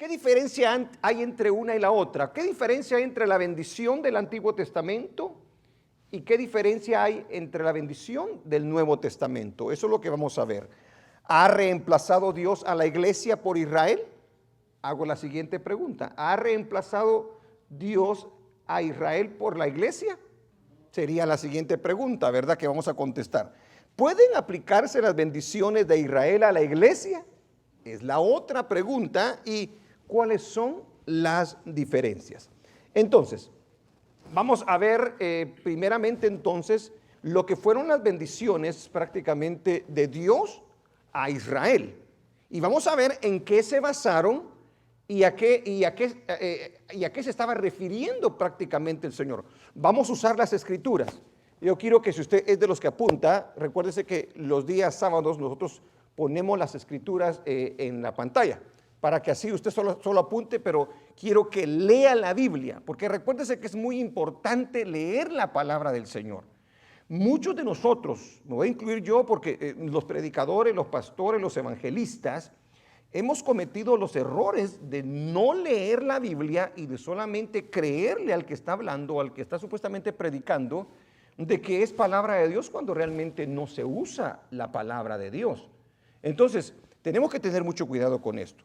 ¿Qué diferencia hay entre una y la otra? ¿Qué diferencia hay entre la bendición del Antiguo Testamento y qué diferencia hay entre la bendición del Nuevo Testamento? Eso es lo que vamos a ver. ¿Ha reemplazado Dios a la iglesia por Israel? Hago la siguiente pregunta. ¿Ha reemplazado Dios a Israel por la iglesia? Sería la siguiente pregunta, ¿verdad? Que vamos a contestar. ¿Pueden aplicarse las bendiciones de Israel a la iglesia? Es la otra pregunta. ¿Y cuáles son las diferencias? Entonces, vamos a ver primeramente entonces lo que fueron las bendiciones prácticamente de Dios a Israel. Y vamos a ver en qué se basaron y a qué se estaba refiriendo prácticamente el Señor. Vamos a usar las escrituras. Yo quiero que si usted es de los que apunta, recuérdese que los días sábados nosotros ponemos las escrituras en la pantalla, para que así usted solo apunte, pero quiero que lea la Biblia, porque recuérdese que es muy importante leer la palabra del Señor. Muchos de nosotros, me voy a incluir yo, porque los predicadores, los pastores, los evangelistas, hemos cometido los errores de no leer la Biblia y de solamente creerle al que está hablando, al que está supuestamente predicando, de que es palabra de Dios cuando realmente no se usa la palabra de Dios. Entonces, tenemos que tener mucho cuidado con esto.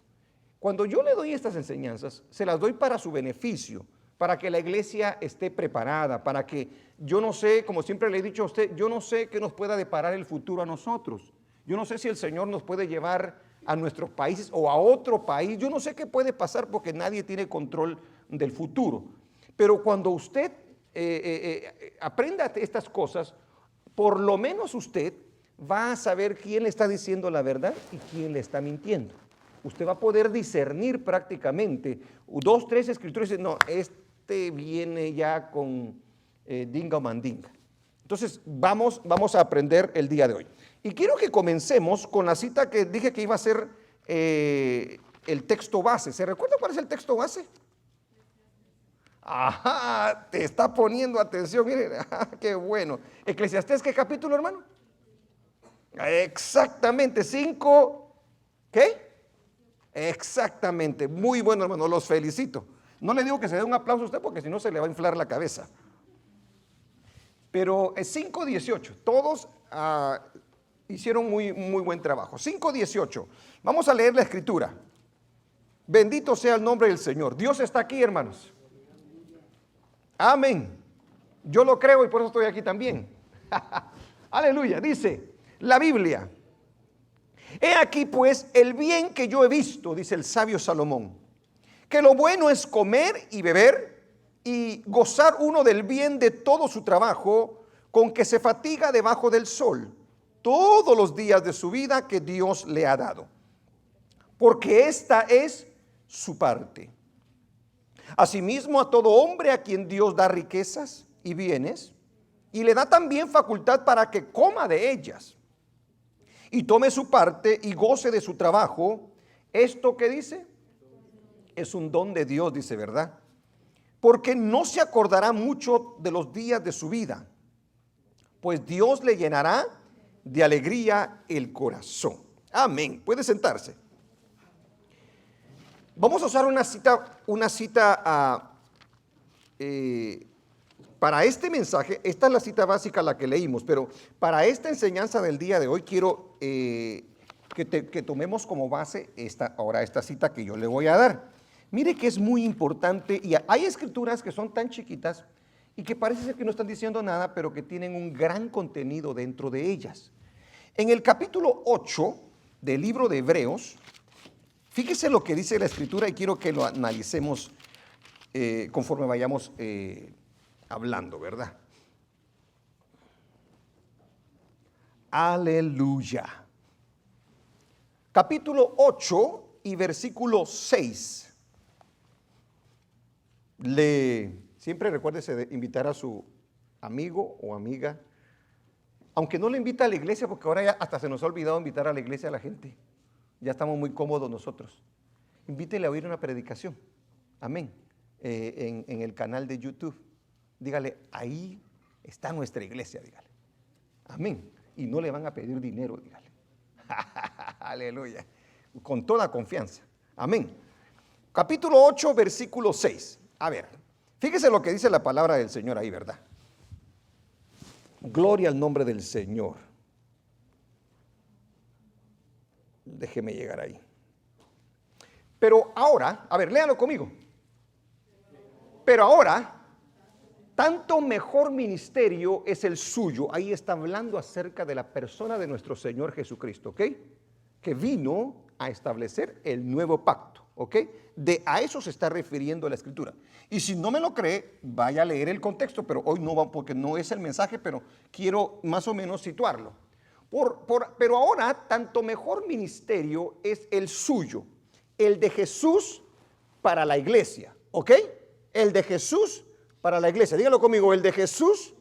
Cuando yo le doy estas enseñanzas, se las doy para su beneficio, para que la iglesia esté preparada, para que yo no sé, como siempre le he dicho a usted, yo no sé qué nos pueda deparar el futuro a nosotros. Yo no sé si el Señor nos puede llevar a nuestros países o a otro país. Yo no sé qué puede pasar porque nadie tiene control del futuro. Pero cuando usted aprenda estas cosas, por lo menos usted va a saber quién le está diciendo la verdad y quién le está mintiendo. Usted va a poder discernir prácticamente 2, 3 escrituras y decir, no, este viene ya con dinga o mandinga. Entonces vamos a aprender el día de hoy. Y quiero que comencemos con la cita que dije que iba a ser el texto base. ¿Se recuerda cuál es el texto base? Ajá, te está poniendo atención, miren, qué bueno. Eclesiastés, ¿qué capítulo, hermano? Exactamente, 5, ¿qué? Exactamente, muy bueno, hermano, los felicito. No le digo que se dé un aplauso a usted porque si no se le va a inflar la cabeza. Pero es 5:18, todos hicieron muy buen trabajo. 5:18, vamos a leer la escritura. Bendito sea el nombre del Señor. Dios está aquí, hermanos. Amén. Yo lo creo y por eso estoy aquí también. Aleluya. Dice la Biblia: he aquí pues el bien que yo he visto, dice el sabio Salomón, que lo bueno es comer y beber y gozar uno del bien de todo su trabajo, con que se fatiga debajo del sol todos los días de su vida que Dios le ha dado, porque esta es su parte. Asimismo, a todo hombre a quien Dios da riquezas y bienes, y le da también facultad para que coma de ellas, y tome su parte y goce de su trabajo. ¿Esto qué dice? Es un don de Dios, dice, ¿verdad? Porque no se acordará mucho de los días de su vida, pues Dios le llenará de alegría el corazón. Amén. Puede sentarse. Vamos a usar una cita para este mensaje. Esta es la cita básica, la que leímos, pero para esta enseñanza del día de hoy quiero que tomemos como base esta cita que yo le voy a dar. Mire que es muy importante y hay escrituras que son tan chiquitas y que parece ser que no están diciendo nada, pero que tienen un gran contenido dentro de ellas. En el capítulo 8 del libro de Hebreos, fíjese lo que dice la escritura y quiero que lo analicemos conforme vayamos hablando, ¿verdad? Aleluya. Capítulo 8 y versículo 6. Siempre recuérdese de invitar a su amigo o amiga, aunque no le invita a la iglesia, porque ahora ya hasta se nos ha olvidado invitar a la iglesia a la gente. Ya estamos muy cómodos nosotros. Invítele a oír una predicación. Amén. En el canal de YouTube. Dígale, ahí está nuestra iglesia, dígale. Amén. Y no le van a pedir dinero, dígale. Aleluya. Con toda confianza. Amén. capítulo 8, versículo 6. A ver, fíjese lo que dice la palabra del Señor ahí, ¿verdad? Gloria al nombre del Señor. Déjeme llegar ahí. Pero ahora, a ver, léalo conmigo. Pero ahora, tanto mejor ministerio es el suyo. Ahí está hablando acerca de la persona de nuestro Señor Jesucristo, ¿ok? Que vino a establecer el nuevo pacto, ¿ok? A eso se está refiriendo la Escritura. Y si no me lo cree, vaya a leer el contexto, pero hoy no va porque no es el mensaje, pero quiero más o menos situarlo. Pero ahora, tanto mejor ministerio es el suyo, el de Jesús para la iglesia, ¿ok? El de Jesús para la iglesia. Dígalo conmigo, el de Jesús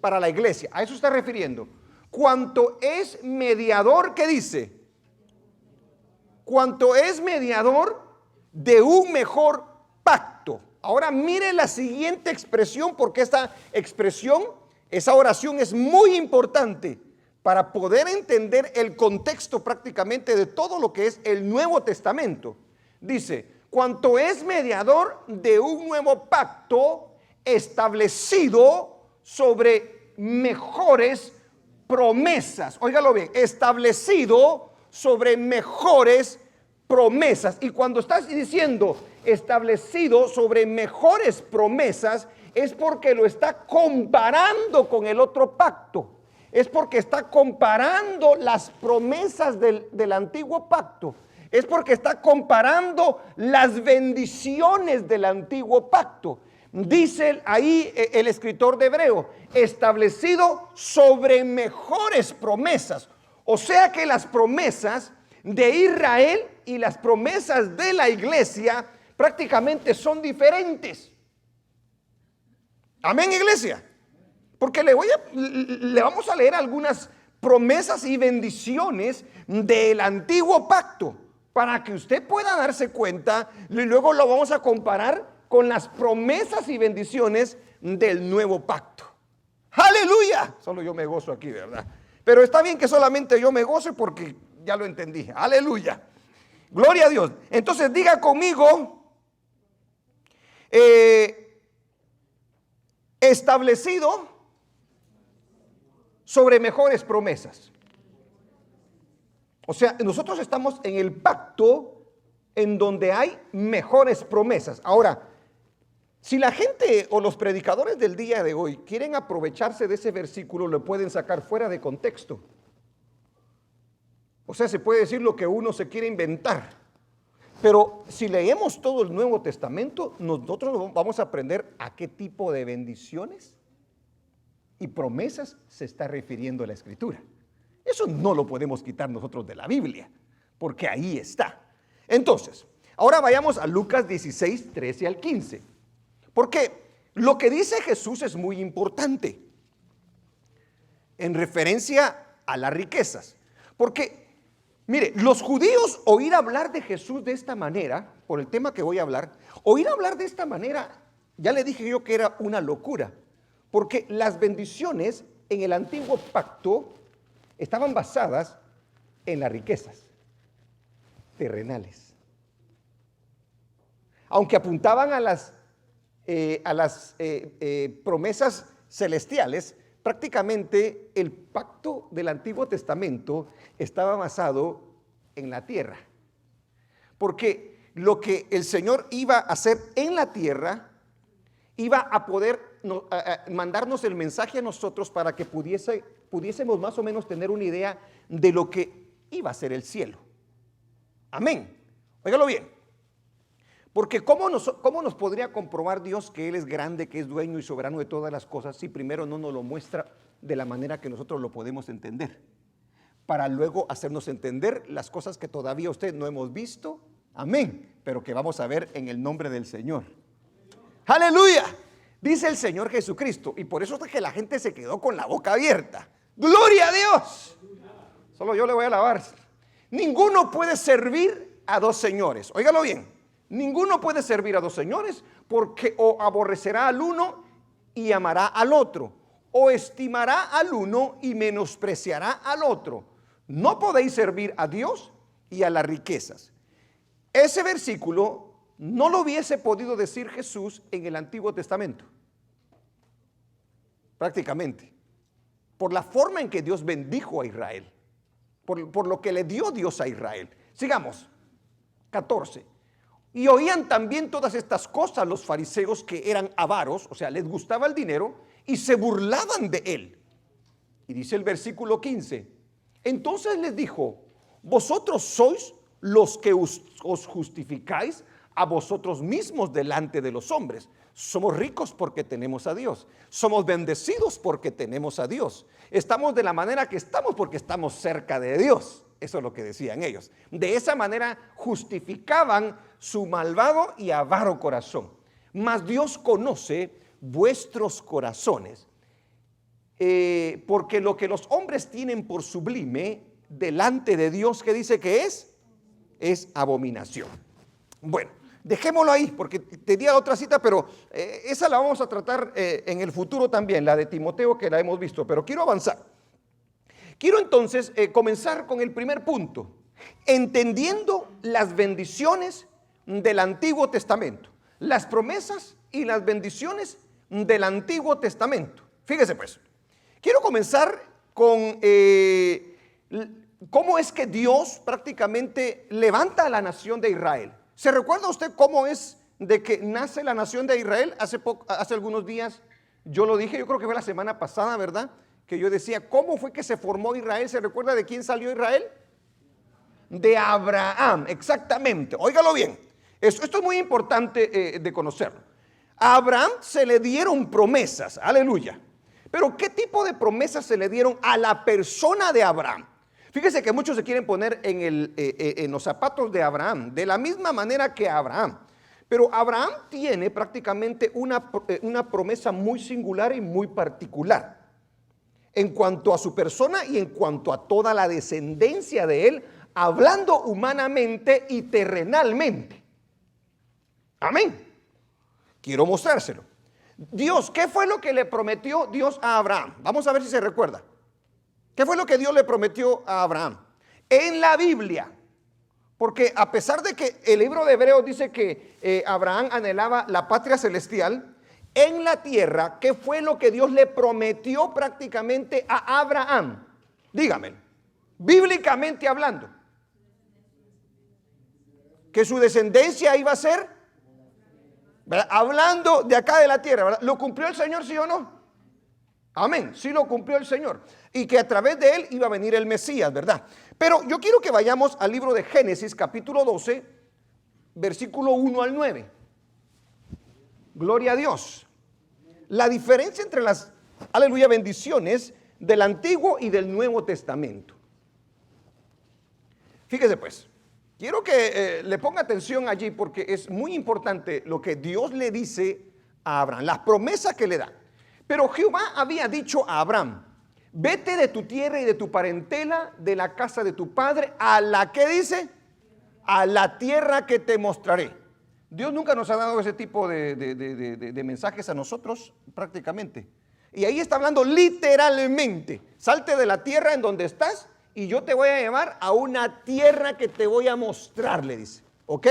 para la iglesia. A eso está refiriendo. Cuanto es mediador, ¿qué dice? Cuanto es mediador de un mejor pacto. Ahora mire la siguiente expresión, porque esta expresión, esa oración es muy importante para poder entender el contexto prácticamente de todo lo que es el Nuevo Testamento. Dice, cuanto es mediador de un nuevo pacto establecido sobre mejores promesas. Óigalo bien, establecido sobre mejores promesas. Y cuando estás diciendo establecido sobre mejores promesas, es porque lo está comparando con el otro pacto. Es porque está comparando las promesas del antiguo pacto. Es porque está comparando las bendiciones del antiguo pacto. Dice ahí el escritor de Hebreo, establecido sobre mejores promesas. O sea que las promesas de Israel y las promesas de la iglesia prácticamente son diferentes. Amén, iglesia. Porque le vamos a leer algunas promesas y bendiciones del antiguo pacto para que usted pueda darse cuenta, y luego lo vamos a comparar con las promesas y bendiciones del nuevo pacto. ¡Aleluya! Solo yo me gozo aquí, ¿verdad? Pero está bien que solamente yo me goce porque ya lo entendí. ¡Aleluya! Gloria a Dios. Entonces diga conmigo, establecido sobre mejores promesas. O sea, nosotros estamos en el pacto en donde hay mejores promesas. Ahora, si la gente o los predicadores del día de hoy quieren aprovecharse de ese versículo, lo pueden sacar fuera de contexto. O sea, se puede decir lo que uno se quiere inventar. Pero si leemos todo el Nuevo Testamento, nosotros vamos a aprender a qué tipo de bendiciones y promesas se está refiriendo la Escritura. Eso no lo podemos quitar nosotros de la Biblia, porque ahí está. Entonces, ahora vayamos a Lucas 16, 13 al 15. Porque lo que dice Jesús es muy importante en referencia a las riquezas. Porque, mire, los judíos oír hablar de Jesús de esta manera, por el tema que voy a hablar, oír hablar de esta manera, ya le dije yo que era una locura. Porque las bendiciones en el antiguo pacto estaban basadas en las riquezas terrenales. Aunque apuntaban a las promesas celestiales, prácticamente el pacto del Antiguo Testamento estaba basado en la tierra. Porque lo que el Señor iba a hacer en la tierra, iba a poder mandarnos el mensaje a nosotros para que pudiésemos más o menos tener una idea de lo que iba a ser el cielo. Amén. Óigalo bien. Porque ¿cómo nos podría comprobar Dios que Él es grande, que es dueño y soberano de todas las cosas, si primero no nos lo muestra de la manera que nosotros lo podemos entender? Para luego hacernos entender las cosas que todavía usted no hemos visto. Amén. Pero que vamos a ver en el nombre del Señor. ¡Aleluya! Dice el Señor Jesucristo. Y por eso es que la gente se quedó con la boca abierta. ¡Gloria a Dios! Solo yo le voy a alabar. Ninguno puede servir a dos señores. Óigalo bien. Ninguno puede servir a dos señores, porque o aborrecerá al uno y amará al otro, o estimará al uno y menospreciará al otro. No podéis servir a Dios y a las riquezas. Ese versículo no lo hubiese podido decir Jesús en el Antiguo Testamento, prácticamente, por la forma en que Dios bendijo a Israel, por lo que le dio Dios a Israel. Sigamos, 14. Y oían también todas estas cosas los fariseos, que eran avaros, o sea, les gustaba el dinero, y se burlaban de él. Y dice el versículo 15, entonces les dijo, vosotros sois los que os justificáis a vosotros mismos delante de los hombres. Somos ricos porque tenemos a Dios. Somos bendecidos porque tenemos a Dios. Estamos de la manera que estamos porque estamos cerca de Dios. Eso es lo que decían ellos. De esa manera justificaban su malvado y avaro corazón. Mas Dios conoce vuestros corazones, porque lo que los hombres tienen por sublime delante de Dios, ¿qué dice que es abominación? Bueno, dejémoslo ahí, porque tenía otra cita, pero esa la vamos a tratar en el futuro también, la de Timoteo, que la hemos visto, pero quiero avanzar. Quiero entonces comenzar con el primer punto, entendiendo las bendiciones del Antiguo Testamento, las promesas y las bendiciones del Antiguo Testamento. Fíjese pues, quiero comenzar con cómo es que Dios prácticamente levanta a la nación de Israel. ¿Se recuerda usted cómo es de que nace la nación de Israel? Hace algunos días yo lo dije, yo creo que fue la semana pasada, ¿verdad? Que yo decía, ¿cómo fue que se formó Israel? ¿Se recuerda de quién salió Israel? De Abraham, exactamente. Óigalo bien, esto es muy importante de conocerlo. A Abraham se le dieron promesas, aleluya. Pero ¿qué tipo de promesas se le dieron a la persona de Abraham? Fíjese que muchos se quieren poner en los zapatos de Abraham, de la misma manera que Abraham. Pero Abraham tiene prácticamente una promesa muy singular y muy particular en cuanto a su persona y en cuanto a toda la descendencia de él, hablando humanamente y terrenalmente. Amén. Quiero mostrárselo. Dios, ¿qué fue lo que le prometió Dios a Abraham? Vamos a ver si se recuerda. ¿Qué fue lo que Dios le prometió a Abraham? En la Biblia, porque a pesar de que el libro de Hebreos dice que Abraham anhelaba la patria celestial, en la tierra, ¿qué fue lo que Dios le prometió prácticamente a Abraham? Dígame, bíblicamente hablando, que su descendencia iba a ser, ¿verdad? Hablando de acá de la tierra, ¿verdad? ¿Lo cumplió el Señor, sí o no? Amén, sí lo cumplió el Señor. Y que a través de él iba a venir el Mesías, ¿verdad? Pero yo quiero que vayamos al libro de Génesis, capítulo 12, versículo 1 al 9. Gloria a Dios. La diferencia entre las, aleluya, bendiciones del Antiguo y del Nuevo Testamento. Fíjese pues, quiero que le ponga atención allí, porque es muy importante lo que Dios le dice a Abraham, las promesas que le da. Pero Jehová había dicho a Abraham, vete de tu tierra y de tu parentela, de la casa de tu padre, a la que dice, a la tierra que te mostraré. Dios nunca nos ha dado ese tipo de mensajes a nosotros prácticamente. Y ahí está hablando literalmente, salte de la tierra en donde estás y yo te voy a llevar a una tierra que te voy a mostrar, le dice. ¿Ok?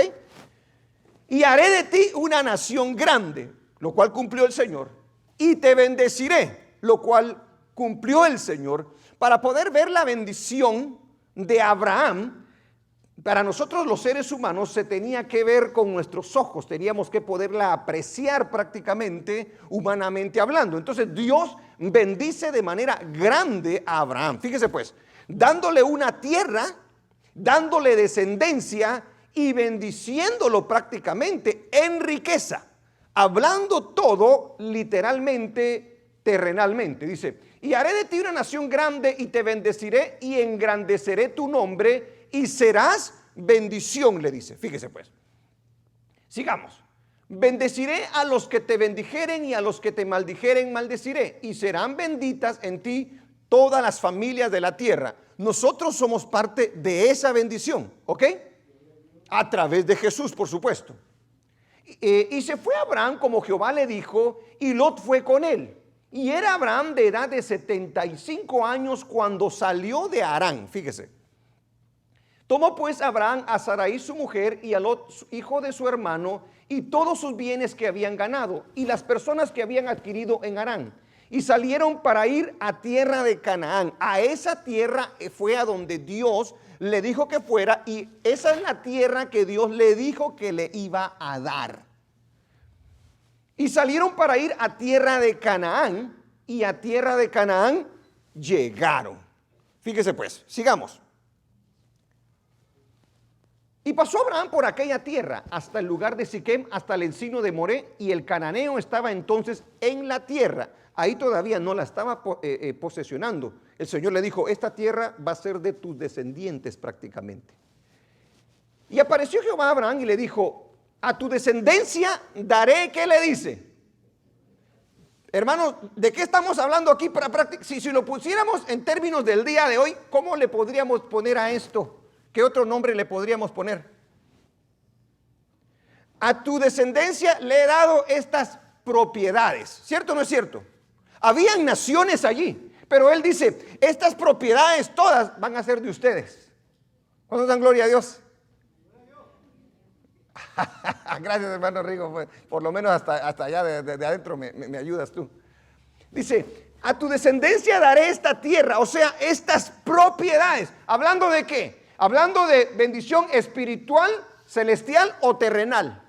Y haré de ti una nación grande, lo cual cumplió el Señor. Y te bendeciré, lo cual cumplió el Señor. Para poder ver la bendición de Abraham, para nosotros los seres humanos se tenía que ver con nuestros ojos, teníamos que poderla apreciar prácticamente, humanamente hablando. Entonces Dios bendice de manera grande a Abraham. Fíjese pues, dándole una tierra, dándole descendencia y bendiciéndolo prácticamente en riqueza, hablando todo literalmente, terrenalmente. Dice, y haré de ti una nación grande y te bendeciré y engrandeceré tu nombre y serás bendición, le dice. Fíjese pues, sigamos. Bendeciré a los que te bendijeren y a los que te maldijeren maldeciré, y serán benditas en ti todas las familias de la tierra. Nosotros somos parte de esa bendición, ¿ok? A través de Jesús, por supuesto. Y se fue Abraham como Jehová le dijo, y Lot fue con él. Y era Abraham de edad de 75 años cuando salió de Harán, fíjese. Tomó pues Abraham a Sarai su mujer y a Lot, hijo de su hermano, y todos sus bienes que habían ganado y las personas que habían adquirido en Harán, y salieron para ir a tierra de Canaán. A esa tierra fue a donde Dios le dijo que fuera, y esa es la tierra que Dios le dijo que le iba a dar. Y salieron para ir a tierra de Canaán, y a tierra de Canaán llegaron. Fíjese pues, sigamos. Y pasó Abraham por aquella tierra hasta el lugar de Siquem, hasta el encino de Moré, y el cananeo estaba entonces en la tierra. Ahí todavía no la estaba posesionando. El Señor le dijo, esta tierra va a ser de tus descendientes prácticamente. Y apareció Jehová a Abraham y le dijo, a tu descendencia daré, ¿qué le dice? Hermanos, ¿de qué estamos hablando aquí? Si lo pusiéramos en términos del día de hoy, ¿cómo le podríamos poner a esto? ¿Qué otro nombre le podríamos poner? A tu descendencia le he dado estas propiedades. ¿Cierto o no es cierto? Habían naciones allí, pero él dice, estas propiedades todas van a ser de ustedes. ¿Cuándo dan gloria a Dios? Gracias, hermano Rigo, por lo menos hasta allá de adentro me ayudas tú. Dice, a tu descendencia daré esta tierra, o sea, estas propiedades. ¿Hablando de qué? Hablando de bendición espiritual, celestial o terrenal.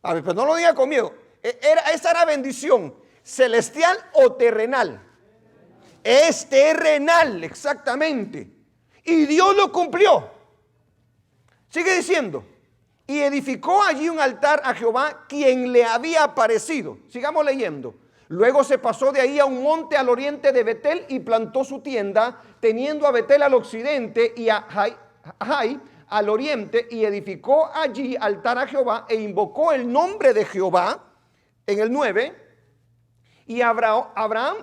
A ver, pero no lo diga conmigo. Esa era bendición, celestial o terrenal. Es terrenal, exactamente. Y Dios lo cumplió. Sigue diciendo, y edificó allí un altar a Jehová, quien le había aparecido. Sigamos leyendo. Luego se pasó de ahí a un monte al oriente de Betel y plantó su tienda, teniendo a Betel al occidente y a Jai al oriente, y edificó allí altar a Jehová e invocó el nombre de Jehová. En el 9, y Abraham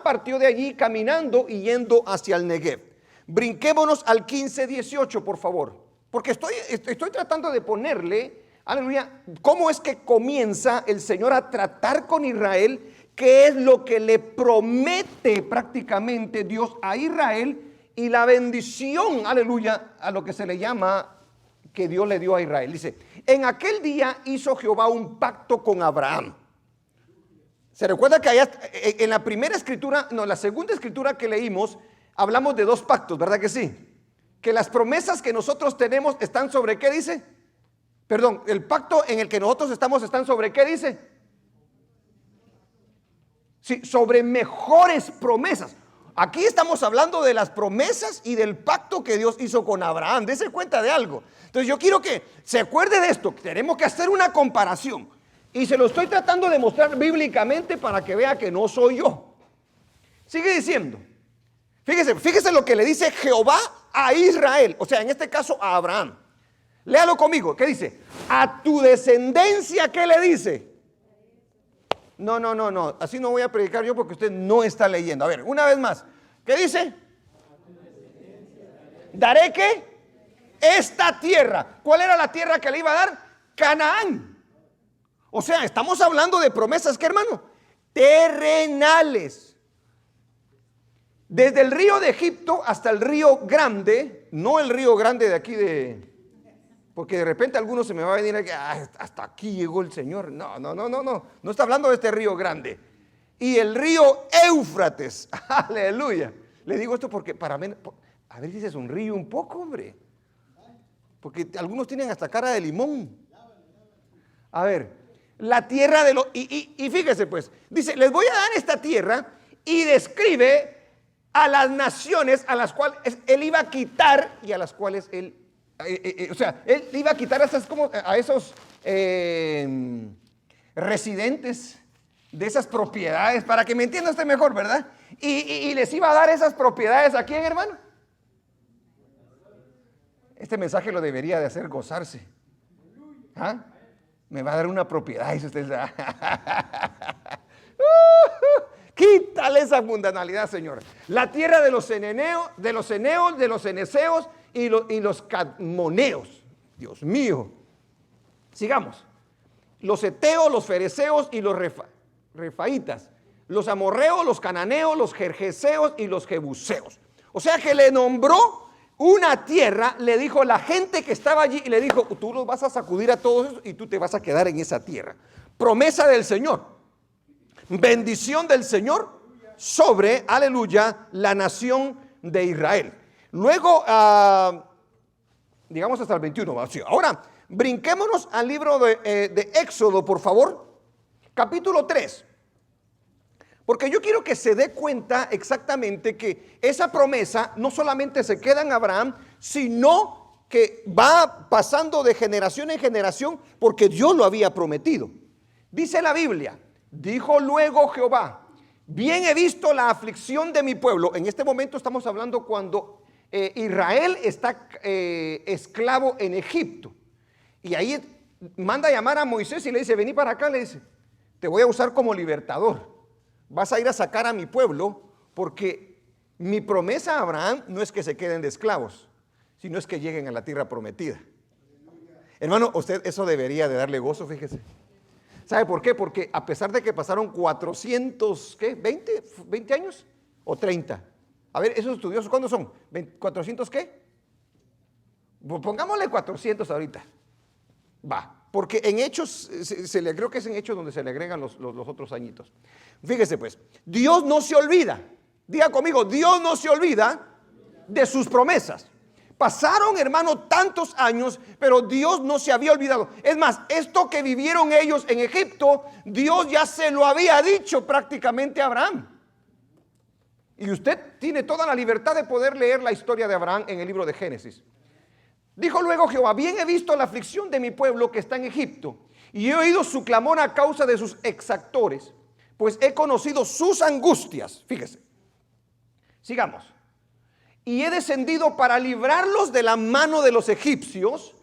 partió de allí caminando y yendo hacia el Negev. Brinquémonos al 15:18, por favor, porque estoy tratando de ponerle, aleluya, cómo es que comienza el Señor a tratar con Israel, qué es lo que le promete prácticamente Dios a Israel, y la bendición, aleluya, a lo que se le llama que Dios le dio a Israel. Dice, en aquel día hizo Jehová un pacto con Abraham. Se recuerda que allá en la primera escritura, no, la segunda escritura que leímos, hablamos de dos pactos, ¿verdad que sí? Que las promesas que nosotros tenemos están sobre, ¿qué dice? Perdón, el pacto en el que nosotros están sobre, ¿qué dice? Sí, sobre mejores promesas. Aquí estamos hablando de las promesas y del pacto que Dios hizo con Abraham. Dese cuenta de algo. Entonces yo quiero que se acuerde de esto. Tenemos que hacer una comparación. Y se lo estoy tratando de mostrar bíblicamente para que vea que no soy yo. Sigue diciendo. Fíjese lo que le dice Jehová a Israel. O sea, en este caso a Abraham. Léalo conmigo. ¿Qué dice? A tu descendencia, ¿qué le dice? No. Así no voy a predicar yo porque usted no está leyendo. A ver, una vez más. ¿Qué dice? ¿Daré qué? Esta tierra. ¿Cuál era la tierra que le iba a dar? Canaán. O sea, estamos hablando de promesas, ¿qué, hermano? Terrenales. Desde el río de Egipto hasta el río Grande, no el río Grande de aquí porque de repente algunos se me va a venir aquí, hasta aquí llegó el Señor. No está hablando de este río Grande. Y el río Éufrates, aleluya. Le digo esto porque para mí, a ver si se sonríe un poco, hombre. Porque algunos tienen hasta cara de limón. A ver, la tierra de los... Y fíjese pues, dice, les voy a dar esta tierra, y describe a las naciones a las cuales él iba a quitar y a las cuales él... o sea, él iba a quitar a esos residentes de esas propiedades, para que me entienda usted mejor, ¿verdad? Y les iba a dar esas propiedades a quién, hermano. Este mensaje lo debería de hacer gozarse. ¿Ah? Me va a dar una propiedad, dice usted. Quítale esa mundanalidad, Señor. La tierra de los eneos, de los eneseos y los cadmoneos. Dios mío. Sigamos. Los heteos, los fereceos y los refaitas. Los amorreos, los cananeos, los jerjeseos y los jebuseos. O sea que le nombró una tierra, le dijo la gente que estaba allí, y le dijo, tú los vas a sacudir a todos y tú te vas a quedar en esa tierra. Promesa del Señor, bendición del Señor sobre, aleluya, la nación de Israel. Luego, digamos hasta el 21. Ahora, brinquémonos al libro de Éxodo, por favor, capítulo 3. Porque yo quiero que se dé cuenta exactamente que esa promesa no solamente se queda en Abraham, sino que va pasando de generación en generación porque Dios lo había prometido. Dice la Biblia, dijo luego Jehová, bien he visto la aflicción de mi pueblo. En este momento estamos hablando cuando Israel está esclavo en Egipto. Y ahí manda a llamar a Moisés y le dice, vení para acá, le dice, te voy a usar como libertador. Vas a ir a sacar a mi pueblo porque mi promesa a Abraham no es que se queden de esclavos, sino es que lleguen a la tierra prometida. Hermano, usted eso debería de darle gozo, fíjese. ¿Sabe por qué? Porque a pesar de que pasaron 400, ¿qué? ¿20 años? ¿O 30? A ver, esos estudiosos, ¿cuántos son? ¿400 qué? Pongámosle 400 ahorita. Va. Porque en Hechos, creo que es en Hechos donde se le agregan los otros añitos. Fíjese pues, Dios no se olvida. Diga conmigo, Dios no se olvida de sus promesas. Pasaron, hermano, tantos años, pero Dios no se había olvidado. Es más, esto que vivieron ellos en Egipto, Dios ya se lo había dicho prácticamente a Abraham. Y usted tiene toda la libertad de poder leer la historia de Abraham en el libro de Génesis. Dijo luego Jehová, bien he visto la aflicción de mi pueblo que está en Egipto, y he oído su clamor a causa de sus exactores, pues he conocido sus angustias. Fíjese, sigamos. Y he descendido para librarlos de la mano de los egipcios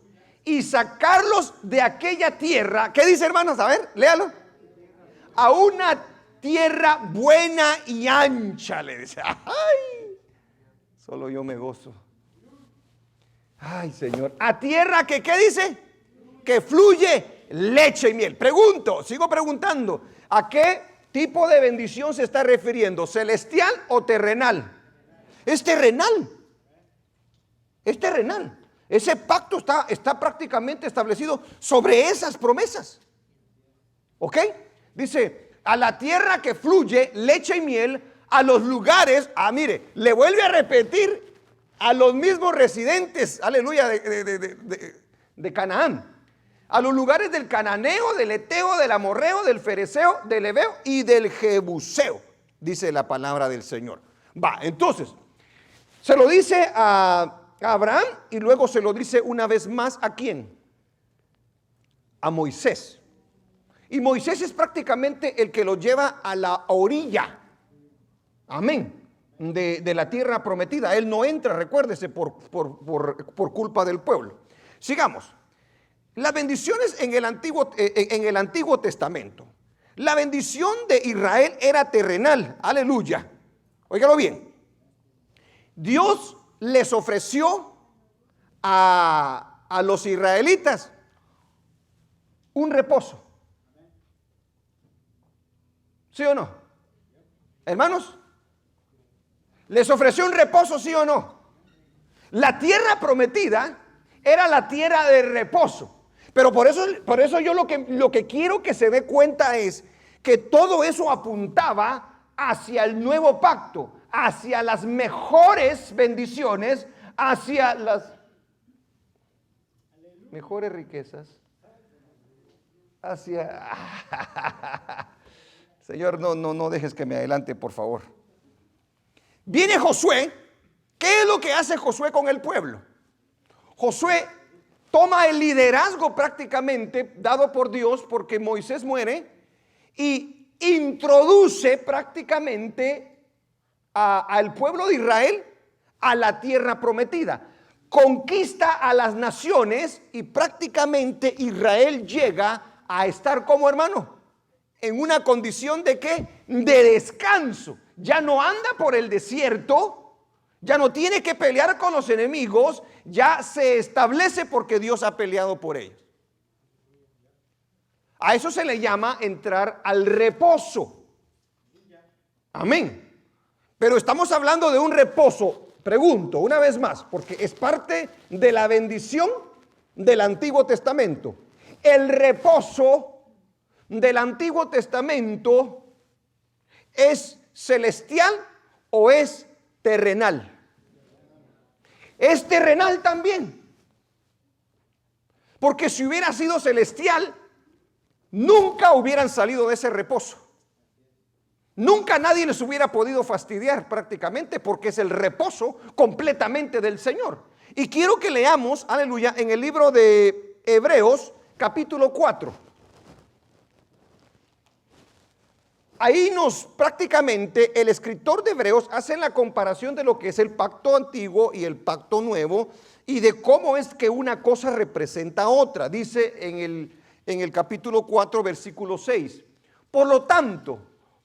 y sacarlos de aquella tierra. ¿Qué dice, hermanos? A ver, léalo. A una tierra buena y ancha, le dice. Ay, solo yo me gozo. Ay, Señor. A tierra que, ¿qué dice? Que fluye leche y miel. Pregunto, sigo preguntando, ¿a qué tipo de bendición se está refiriendo? ¿Celestial o terrenal? Es terrenal. Es terrenal. Ese pacto está prácticamente establecido sobre esas promesas. ¿Ok? Dice, a la tierra que fluye leche y miel, a los lugares, mire, le vuelve a repetir, a los mismos residentes, aleluya, de Canaán, a los lugares del cananeo, del eteo, del amorreo, del fereceo, del heveo y del jebuseo, dice la palabra del Señor. Va, entonces, se lo dice a Abraham y luego se lo dice una vez más ¿a quién? A Moisés. Y Moisés es prácticamente el que lo lleva a la orilla, amén, de la tierra prometida. Él no entra, recuérdese, por culpa del pueblo. Sigamos. Las bendiciones en el Antiguo Testamento. La bendición de Israel era terrenal, aleluya. Óigalo bien. Dios les ofreció a los israelitas un reposo. ¿Sí o no? Hermanos, ¿les ofreció un reposo, sí o no? La tierra prometida era la tierra de reposo. Pero por eso yo lo que quiero que se dé cuenta es que todo eso apuntaba hacia el nuevo pacto, hacia las mejores bendiciones, hacia las mejores riquezas, hacia... Señor, no dejes que me adelante, por favor. Viene Josué. ¿Qué es lo que hace Josué con el pueblo? Josué toma el liderazgo prácticamente dado por Dios porque Moisés muere y introduce prácticamente al pueblo de Israel a la tierra prometida. Conquista a las naciones y prácticamente Israel llega a estar como hermano en una condición de ¿qué? De descanso. Ya no anda por el desierto. Ya no tiene que pelear con los enemigos, ya se establece porque Dios ha peleado por ellos. A eso se le llama entrar al reposo. Amén. Pero estamos hablando de un reposo Pregunto una vez más, porque es parte de la bendición del Antiguo Testamento. ¿El reposo del Antiguo Testamento es celestial o es terrenal? Es terrenal también. Porque si hubiera sido celestial, nunca hubieran salido de ese reposo. Nunca nadie les hubiera podido fastidiar prácticamente, porque es el reposo completamente del Señor. Y quiero que leamos, aleluya, en el libro de Hebreos, capítulo 4. Ahí prácticamente el escritor de Hebreos hace la comparación de lo que es el pacto antiguo y el pacto nuevo, y de cómo es que una cosa representa a otra. Dice en el capítulo 4, versículo 6. Por lo tanto,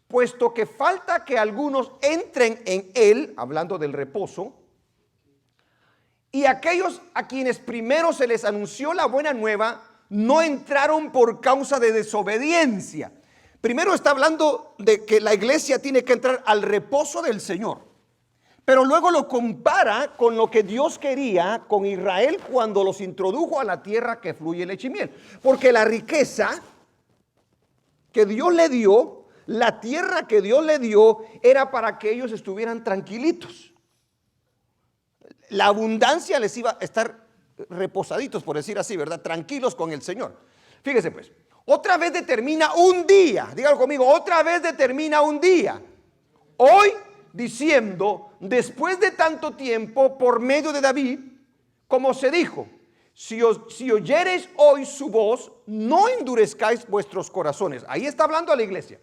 puesto que falta que algunos entren en él, hablando del reposo, y aquellos a quienes primero se les anunció la buena nueva, no entraron por causa de desobediencia. Primero está hablando de que la iglesia tiene que entrar al reposo del Señor, pero luego lo compara con lo que Dios quería con Israel cuando los introdujo a la tierra que fluye leche y miel. Porque la riqueza que Dios le dio, la tierra que Dios le dio, era para que ellos estuvieran tranquilitos. La abundancia les iba a estar reposaditos, por decir así, ¿verdad? Tranquilos con el Señor. Fíjese pues, otra vez determina un día, dígalo conmigo, otra vez determina un día. Hoy diciendo, después de tanto tiempo, por medio de David, como se dijo, si oyereis hoy su voz, no endurezcáis vuestros corazones. Ahí está hablando a la iglesia.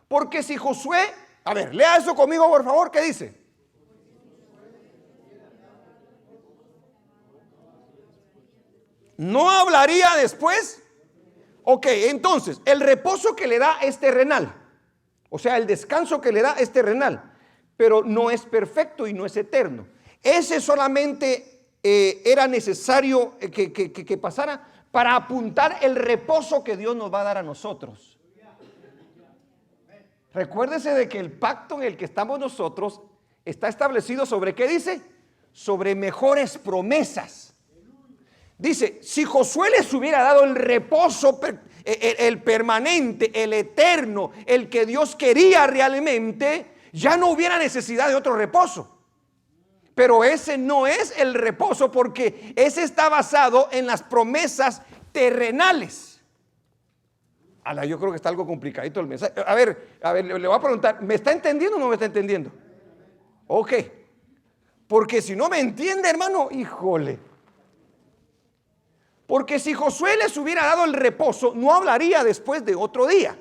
Porque si Josué, a ver, lea eso conmigo por favor, ¿qué dice? ¿No hablaría después? Ok, entonces, el reposo que le da es terrenal. O sea, el descanso que le da es terrenal. Pero no es perfecto y no es eterno. Ese solamente era necesario que pasara para apuntar el reposo que Dios nos va a dar a nosotros. Recuérdese de que el pacto en el que estamos nosotros está establecido sobre, ¿qué dice? Sobre mejores promesas. Dice, si Josué les hubiera dado el reposo, el permanente, el eterno, el que Dios quería realmente, ya no hubiera necesidad de otro reposo. Pero ese no es el reposo, porque ese está basado en las promesas terrenales. Yo creo que está algo complicadito el mensaje. A ver, le voy a preguntar, ¿me está entendiendo o no me está entendiendo? Ok, porque si no me entiende, hermano, híjole. Porque si Josué les hubiera dado el reposo, no hablaría después de otro día.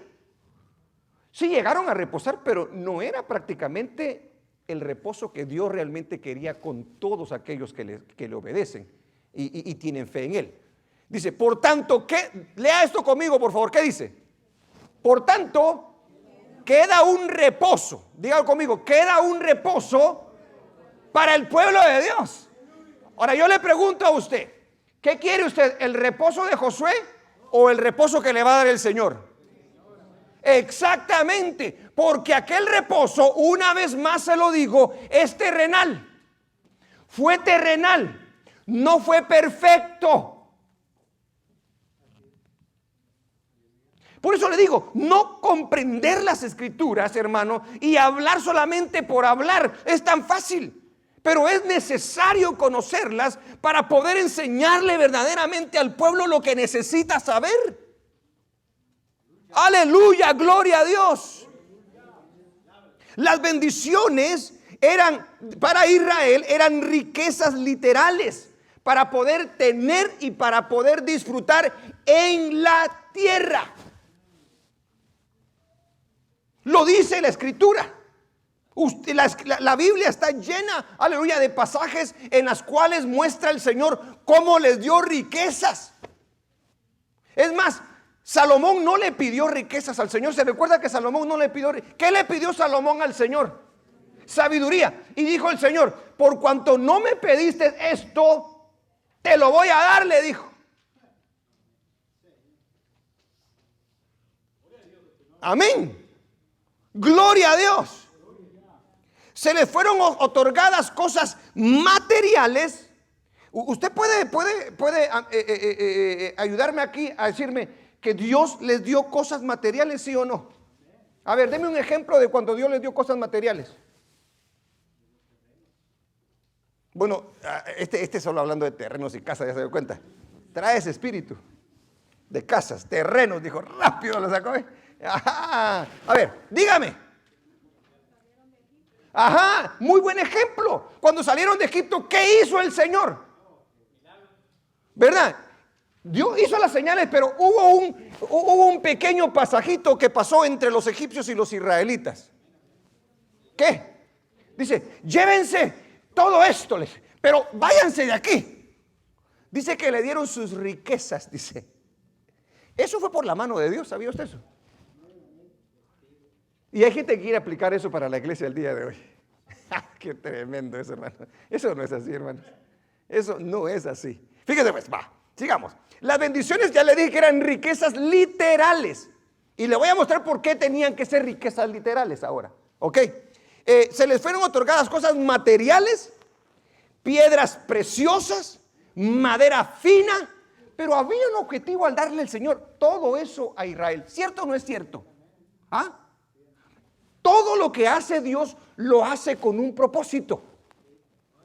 Sí llegaron a reposar, pero no era prácticamente el reposo que Dios realmente quería con todos aquellos que le obedecen y tienen fe en Él. Dice, por tanto, lea esto conmigo, por favor, ¿qué dice? Por tanto, queda un reposo, dígalo conmigo, queda un reposo para el pueblo de Dios. Ahora yo le pregunto a usted, ¿qué quiere usted? ¿El reposo de Josué o el reposo que le va a dar el Señor? Exactamente, porque aquel reposo, una vez más se lo digo, es terrenal. Fue terrenal, no fue perfecto. Por eso le digo, no comprender las escrituras, hermano, y hablar solamente por hablar es tan fácil. Pero es necesario conocerlas para poder enseñarle verdaderamente al pueblo lo que necesita saber. Aleluya, gloria a Dios. Las bendiciones para Israel eran riquezas literales para poder tener y para poder disfrutar en la tierra. Lo dice la escritura. La Biblia está llena, aleluya, de pasajes en las cuales muestra el Señor cómo les dio riquezas. Es más, Salomón no le pidió riquezas al Señor. Se recuerda que Salomón no le pidió. ¿Qué le pidió Salomón al Señor? Sabiduría. Y dijo el Señor, por cuanto no me pediste esto, te lo voy a dar, le dijo. Amén. Gloria a Dios. Se les fueron otorgadas cosas materiales. Usted puede ayudarme aquí a decirme que Dios les dio cosas materiales, ¿sí o no? A ver, deme un ejemplo de cuando Dios les dio cosas materiales. Bueno, este solo hablando de terrenos y casas, ya se dio cuenta. Trae ese espíritu de casas, terrenos, dijo, rápido lo sacó. Ajá. A ver, dígame. Ajá, muy buen ejemplo. Cuando salieron de Egipto, ¿qué hizo el Señor? ¿Verdad? Dios hizo las señales, pero hubo un pequeño pasajito que pasó entre los egipcios y los israelitas. ¿Qué? Dice, llévense todo esto, pero váyanse de aquí. Dice que le dieron sus riquezas, dice. Eso fue por la mano de Dios, ¿sabía usted eso? Y hay gente que quiere aplicar eso para la iglesia el día de hoy. Qué tremendo eso, hermano. Eso no es así, hermano. Eso no es así. Fíjese pues, va, sigamos. Las bendiciones ya le dije que eran riquezas literales. Y le voy a mostrar por qué tenían que ser riquezas literales ahora. ¿Ok? Se les fueron otorgadas cosas materiales, piedras preciosas, madera fina, pero había un objetivo al darle el Señor todo eso a Israel. ¿Cierto o no es cierto? ¿Ah? Todo lo que hace Dios lo hace con un propósito.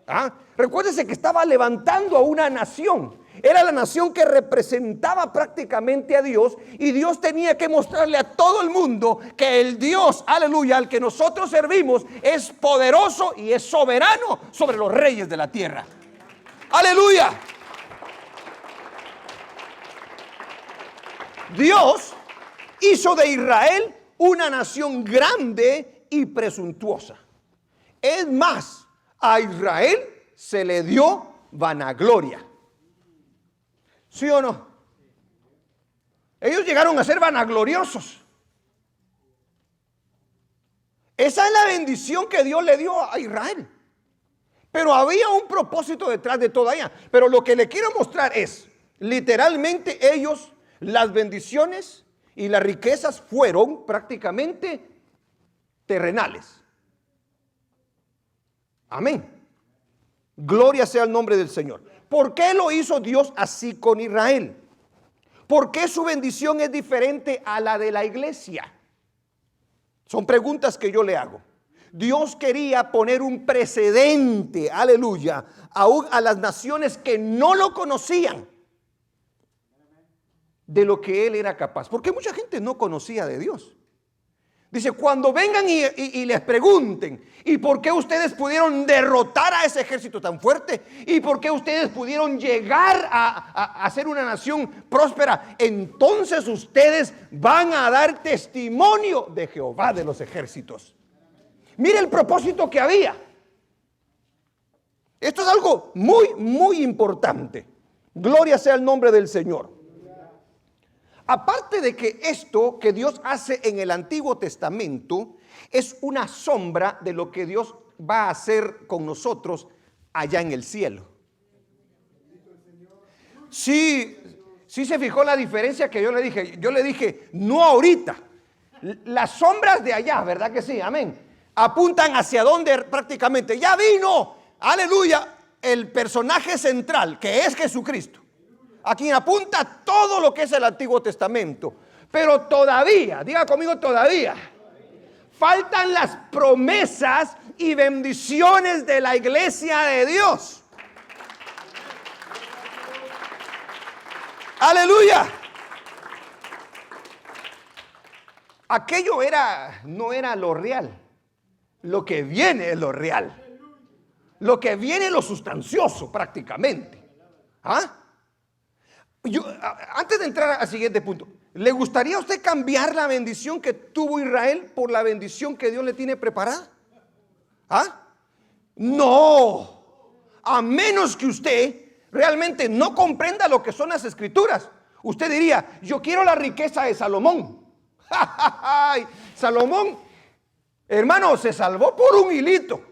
¿Ah? Recuérdese que estaba levantando a una nación. Era la nación que representaba prácticamente a Dios, y Dios tenía que mostrarle a todo el mundo que el Dios, aleluya, al que nosotros servimos es poderoso y es soberano sobre los reyes de la tierra. Aleluya. Dios hizo de Israel una nación grande y presuntuosa. Es más, a Israel se le dio vanagloria. ¿Sí o no? Ellos llegaron a ser vanagloriosos. Esa es la bendición que Dios le dio a Israel. Pero había un propósito detrás de toda ella. Pero lo que le quiero mostrar es, literalmente ellos, las bendiciones y las riquezas fueron prácticamente terrenales. Amén. Gloria sea el nombre del Señor. ¿Por qué lo hizo Dios así con Israel? ¿Por qué su bendición es diferente a la de la iglesia? Son preguntas que yo le hago. Dios quería poner un precedente, aleluya, aún a las naciones que no lo conocían, de lo que Él era capaz. Porque mucha gente no conocía de Dios. Dice, cuando vengan y les pregunten, ¿y por qué ustedes pudieron derrotar a ese ejército tan fuerte? ¿Y por qué ustedes pudieron llegar a ser una nación próspera? Entonces ustedes van a dar testimonio de Jehová de los ejércitos. Mire el propósito que había. Esto es algo muy, muy importante. Gloria sea el nombre del Señor. Aparte de que esto que Dios hace en el Antiguo Testamento es una sombra de lo que Dios va a hacer con nosotros allá en el cielo. Sí se fijó la diferencia que yo le dije. Yo le dije, no ahorita. Las sombras de allá, ¿verdad que sí? Amén. Apuntan hacia donde prácticamente ya vino, aleluya, el personaje central, que es Jesucristo, a quien apunta todo lo que es el Antiguo Testamento. Pero todavía, diga conmigo, todavía faltan las promesas y bendiciones de la iglesia de Dios. Aleluya. Aquello no era lo real. Lo que viene es lo real. Lo que viene es lo sustancioso prácticamente. ¿Ah? Antes de entrar al siguiente punto, ¿le gustaría a usted cambiar la bendición que tuvo Israel por la bendición que Dios le tiene preparada? ¿Ah? No, a menos que usted realmente no comprenda lo que son las escrituras. Usted diría, yo quiero la riqueza de Salomón. Salomón, hermano, se salvó por un hilito.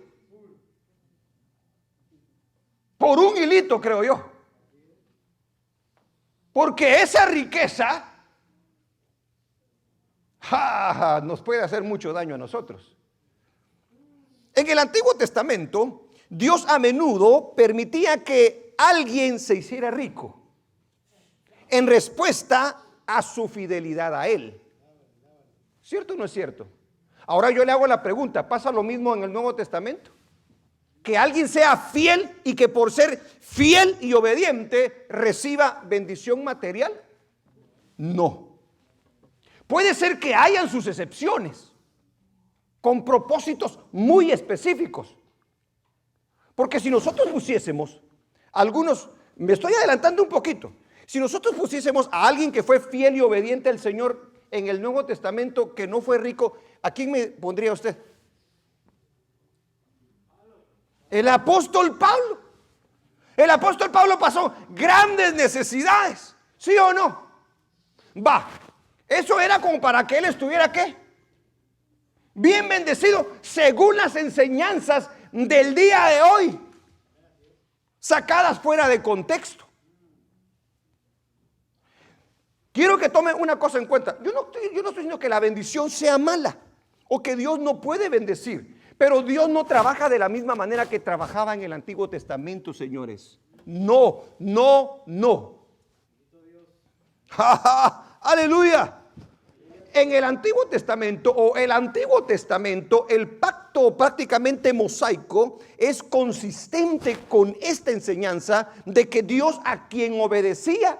Por un hilito, creo yo. Porque esa riqueza nos puede hacer mucho daño a nosotros. En el Antiguo Testamento, Dios a menudo permitía que alguien se hiciera rico en respuesta a su fidelidad a Él. ¿Cierto o no es cierto? Ahora yo le hago la pregunta, ¿pasa lo mismo en el Nuevo Testamento? Que alguien sea fiel y que por ser fiel y obediente reciba bendición material. No. Puede ser que hayan sus excepciones con propósitos muy específicos. Porque si nosotros pusiésemos algunos, me estoy adelantando un poquito, si nosotros pusiésemos a alguien que fue fiel y obediente al Señor en el Nuevo Testamento que no fue rico, ¿a quién me pondría usted? El apóstol Pablo. El apóstol Pablo pasó grandes necesidades, ¿sí o no? Va, eso era como para que él estuviera ¿qué? Bien bendecido según las enseñanzas del día de hoy, sacadas fuera de contexto. Quiero que tome una cosa en cuenta. Yo no estoy diciendo que la bendición sea mala o que Dios no puede bendecir. Pero Dios no trabaja de la misma manera que trabajaba en el Antiguo Testamento, señores. No, no, no. Aleluya. En el Antiguo Testamento el pacto prácticamente mosaico es consistente con esta enseñanza de que Dios a quien obedecía,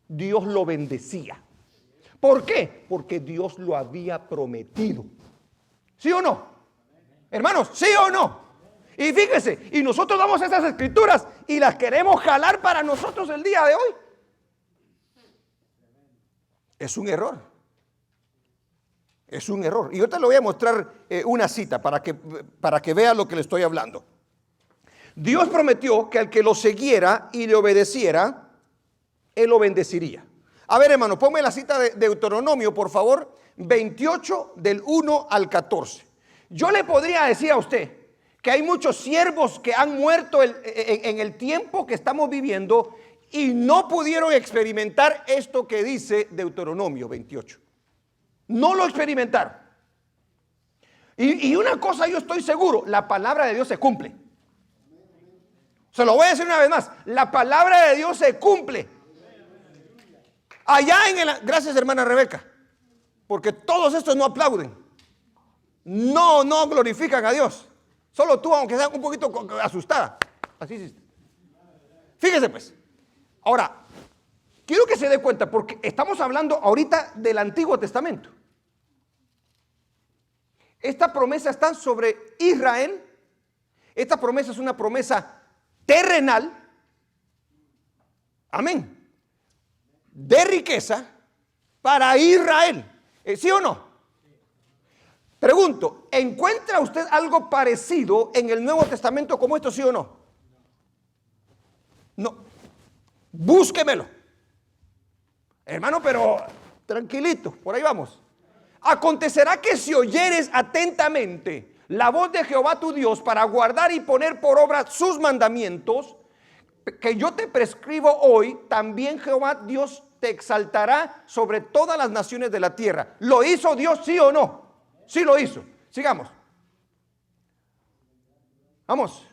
Dios lo bendecía. ¿Por qué? Porque Dios lo había prometido. ¿Sí o no? Hermanos, ¿sí o no? Y fíjese, y nosotros damos esas escrituras y las queremos jalar para nosotros el día de hoy. Es un error. Es un error. Y ahorita le voy a mostrar una cita para que vea lo que le estoy hablando. Dios prometió que al que lo siguiera y le obedeciera, Él lo bendeciría. A ver, hermano, ponme la cita de Deuteronomio, por favor, 28 del 1 al 14. Yo le podría decir a usted que hay muchos siervos que han muerto en el tiempo que estamos viviendo y no pudieron experimentar esto que dice Deuteronomio 28. No lo experimentaron. Y una cosa yo estoy seguro, la palabra de Dios se cumple. Se lo voy a decir una vez más, la palabra de Dios se cumple. Allá gracias hermana Rebeca, porque todos estos no aplauden. No glorifican a Dios. Solo tú, aunque sea un poquito asustada. Así hiciste. Fíjese pues. Ahora, quiero que se dé cuenta, porque estamos hablando ahorita del Antiguo Testamento. Esta promesa está sobre Israel. Esta promesa es una promesa terrenal. Amén. De riqueza para Israel. ¿Sí o no? Pregunto, ¿encuentra usted algo parecido en el Nuevo Testamento como esto, sí o no? No. Búsquemelo. Hermano, pero tranquilito, por ahí vamos. Acontecerá que si oyeres atentamente la voz de Jehová tu Dios para guardar y poner por obra sus mandamientos, que yo te prescribo hoy, también Jehová Dios te exaltará sobre todas las naciones de la tierra. ¿Lo hizo Dios, sí o no? Sí lo hizo. Sigamos. Vamos.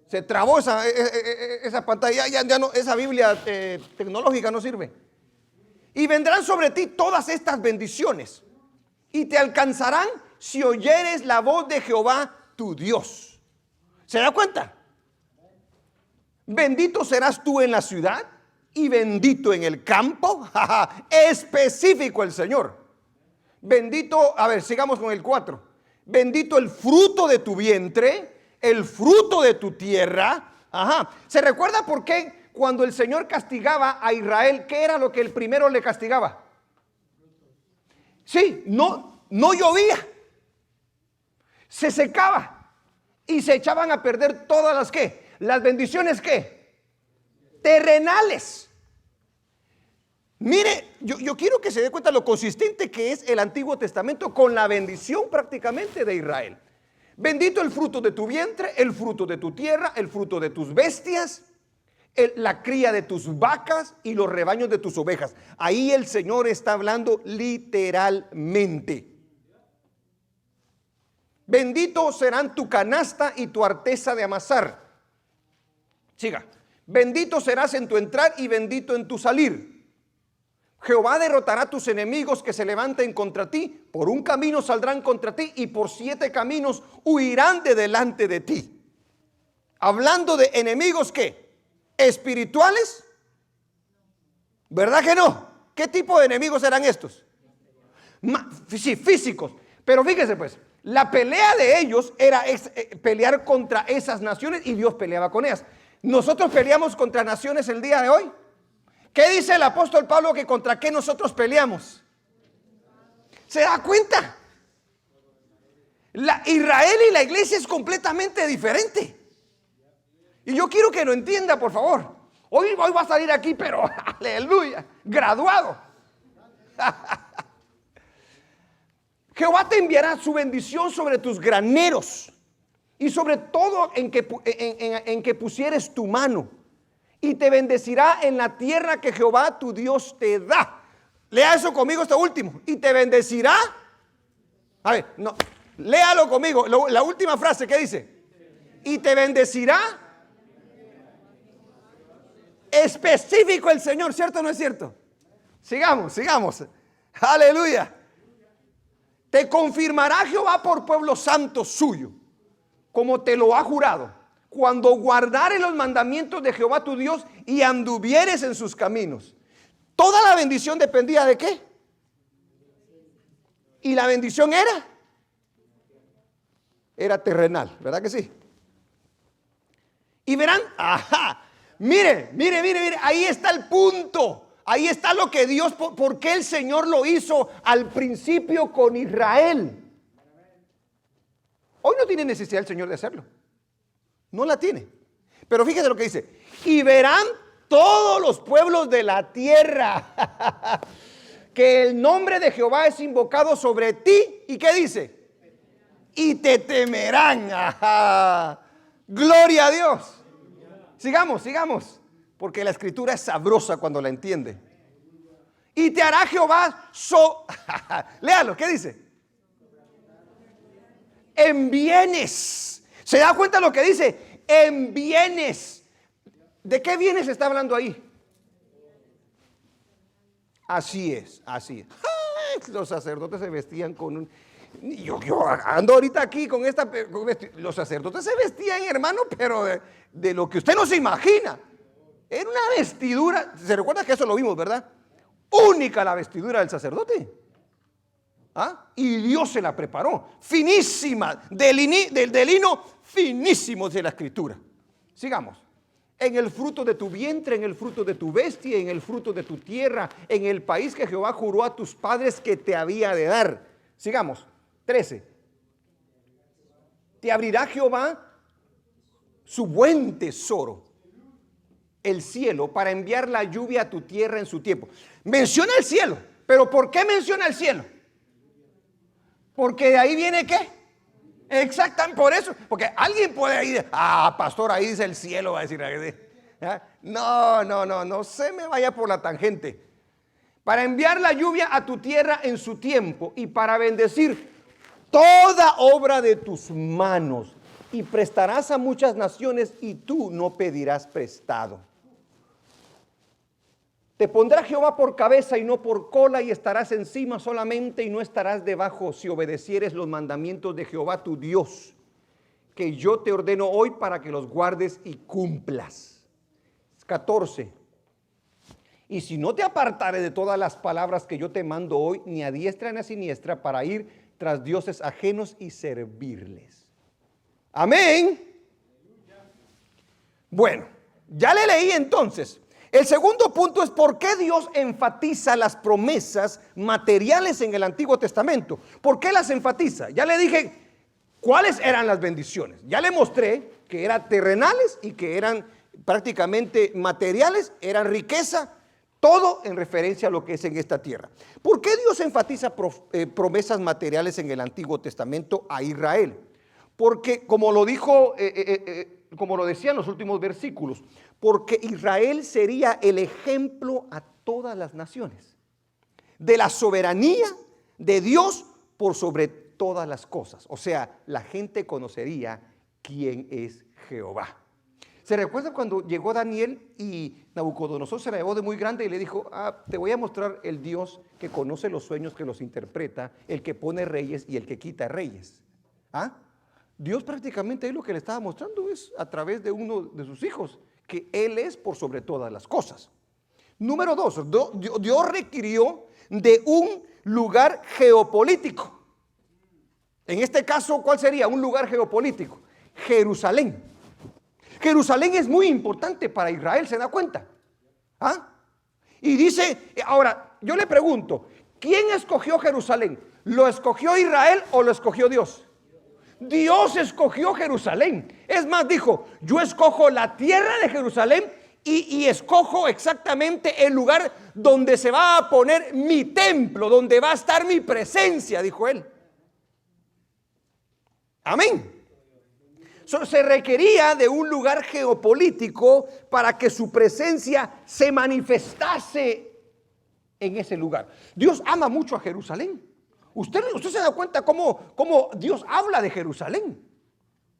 Se trabó esa pantalla. Ya no, esa Biblia tecnológica no sirve. Y vendrán sobre ti todas estas bendiciones y te alcanzarán si oyeres la voz de Jehová tu Dios. ¿Se da cuenta? Bendito serás tú en la ciudad y bendito en el campo. Específico el Señor. Bendito, a ver, sigamos con el 4. Bendito el fruto de tu vientre, el fruto de tu tierra. ¿Se recuerda por qué cuando el Señor castigaba a Israel, qué era lo que el primero le castigaba? Sí, no llovía. Se secaba y se echaban a perder todas las ¿qué? Las bendiciones ¿qué? Terrenales. Mire, yo quiero que se dé cuenta lo consistente que es el Antiguo Testamento con la bendición prácticamente de Israel. Bendito el fruto de tu vientre, el fruto de tu tierra, el fruto de tus bestias, la cría de tus vacas y los rebaños de tus ovejas. Ahí el Señor está hablando literalmente. Bendito serán tu canasta y tu arteza de amasar. Siga. Bendito serás en tu entrar y bendito en tu salir. Jehová derrotará a tus enemigos que se levanten contra ti. Por un camino saldrán contra ti y por 7 caminos huirán de delante de ti. Hablando de enemigos, ¿qué? ¿Espirituales? ¿Verdad que no? ¿Qué tipo de enemigos eran estos? Sí, físicos. Pero fíjese pues, la pelea de ellos era pelear contra esas naciones y Dios peleaba con ellas. Nosotros peleamos contra naciones el día de hoy. ¿Qué dice el apóstol Pablo que contra qué nosotros peleamos? ¿Se da cuenta? Israel y la iglesia es completamente diferente. Y yo quiero que lo entienda, por favor. Hoy va a salir aquí, pero aleluya, graduado. Jehová te enviará su bendición sobre tus graneros y sobre todo en que pusieres tu mano, y te bendecirá en la tierra que Jehová tu Dios te da. Lea eso conmigo, este último. Y te bendecirá. A ver, no, léalo conmigo. La última frase, ¿qué dice? Y te bendecirá. Específico el Señor, ¿cierto o no es cierto? Sigamos. Aleluya. Te confirmará Jehová por pueblo santo suyo, como te lo ha jurado, cuando guardares los mandamientos de Jehová tu Dios y anduvieres en sus caminos. Toda la bendición dependía de ¿qué? Y la bendición era terrenal, ¿verdad que sí? Y verán, mire, ahí está el punto. Ahí está lo que Dios, por qué el Señor lo hizo al principio con Israel. Hoy no tiene necesidad el Señor de hacerlo. No la tiene. Pero fíjese lo que dice. Y verán todos los pueblos de la tierra que el nombre de Jehová es invocado sobre ti. ¿Y qué dice? Y te temerán. Gloria a Dios. Sigamos. Porque la escritura es sabrosa cuando la entiende. Y te hará Jehová léalo, ¿qué dice? En bienes. ¿Se da cuenta lo que dice? En bienes. ¿De qué bienes está hablando ahí? Así es. Ay, los sacerdotes se vestían con un... Yo ando ahorita aquí con esta... Los sacerdotes se vestían, hermano, pero de lo que usted no se imagina. Era una vestidura. ¿Se recuerda que eso lo vimos, verdad? Única la vestidura del sacerdote. Y Dios se la preparó. Finísima. Del lino finísimo de la escritura. Sigamos. En el fruto de tu vientre, en el fruto de tu bestia, en el fruto de tu tierra, en el país que Jehová juró a tus padres que te había de dar. Sigamos. 13. Te abrirá Jehová su buen tesoro, el cielo, para enviar la lluvia a tu tierra en su tiempo. Menciona el cielo. ¿Pero por qué menciona el cielo? Porque de ahí viene ¿qué? Exactamente por eso. Porque alguien puede ir, pastor, ahí dice el cielo, va a decir. No se me vaya por la tangente. Para enviar la lluvia a tu tierra en su tiempo y para bendecir toda obra de tus manos, y prestarás a muchas naciones y tú no pedirás prestado. Te pondrá Jehová por cabeza y no por cola, y estarás encima solamente y no estarás debajo, si obedecieres los mandamientos de Jehová tu Dios, que yo te ordeno hoy para que los guardes y cumplas. 14. Y si no te apartares de todas las palabras que yo te mando hoy, ni a diestra ni a siniestra, para ir tras dioses ajenos y servirles. Amén. Bueno, ya le leí entonces. El segundo punto es por qué Dios enfatiza las promesas materiales en el Antiguo Testamento. ¿Por qué las enfatiza? Ya le dije cuáles eran las bendiciones. Ya le mostré que eran terrenales y que eran prácticamente materiales, eran riqueza, todo en referencia a lo que es en esta tierra. ¿Por qué Dios enfatiza promesas materiales en el Antiguo Testamento a Israel? Porque como lo dijo, como lo decían los últimos versículos, porque Israel sería el ejemplo a todas las naciones de la soberanía de Dios por sobre todas las cosas. O sea, la gente conocería quién es Jehová. ¿Se recuerda cuando llegó Daniel y Nabucodonosor se la llevó de muy grande y le dijo, te voy a mostrar el Dios que conoce los sueños, que los interpreta, el que pone reyes y el que quita reyes? Dios prácticamente ahí lo que le estaba mostrando es a través de uno de sus hijos, que Él es por sobre todas las cosas. Número 2, Dios requirió de un lugar geopolítico. En este caso, ¿cuál sería un lugar geopolítico? Jerusalén. Jerusalén es muy importante para Israel, ¿se da cuenta? Y dice, ahora, yo le pregunto, ¿quién escogió Jerusalén? ¿Lo escogió Israel o lo escogió Dios? Dios escogió Jerusalén. Es más, dijo, yo escojo la tierra de Jerusalén y escojo exactamente el lugar donde se va a poner mi templo, donde va a estar mi presencia, dijo él. Amén. Se requería de un lugar geopolítico para que su presencia se manifestase en ese lugar. Dios ama mucho a Jerusalén. Usted se da cuenta cómo Dios habla de Jerusalén.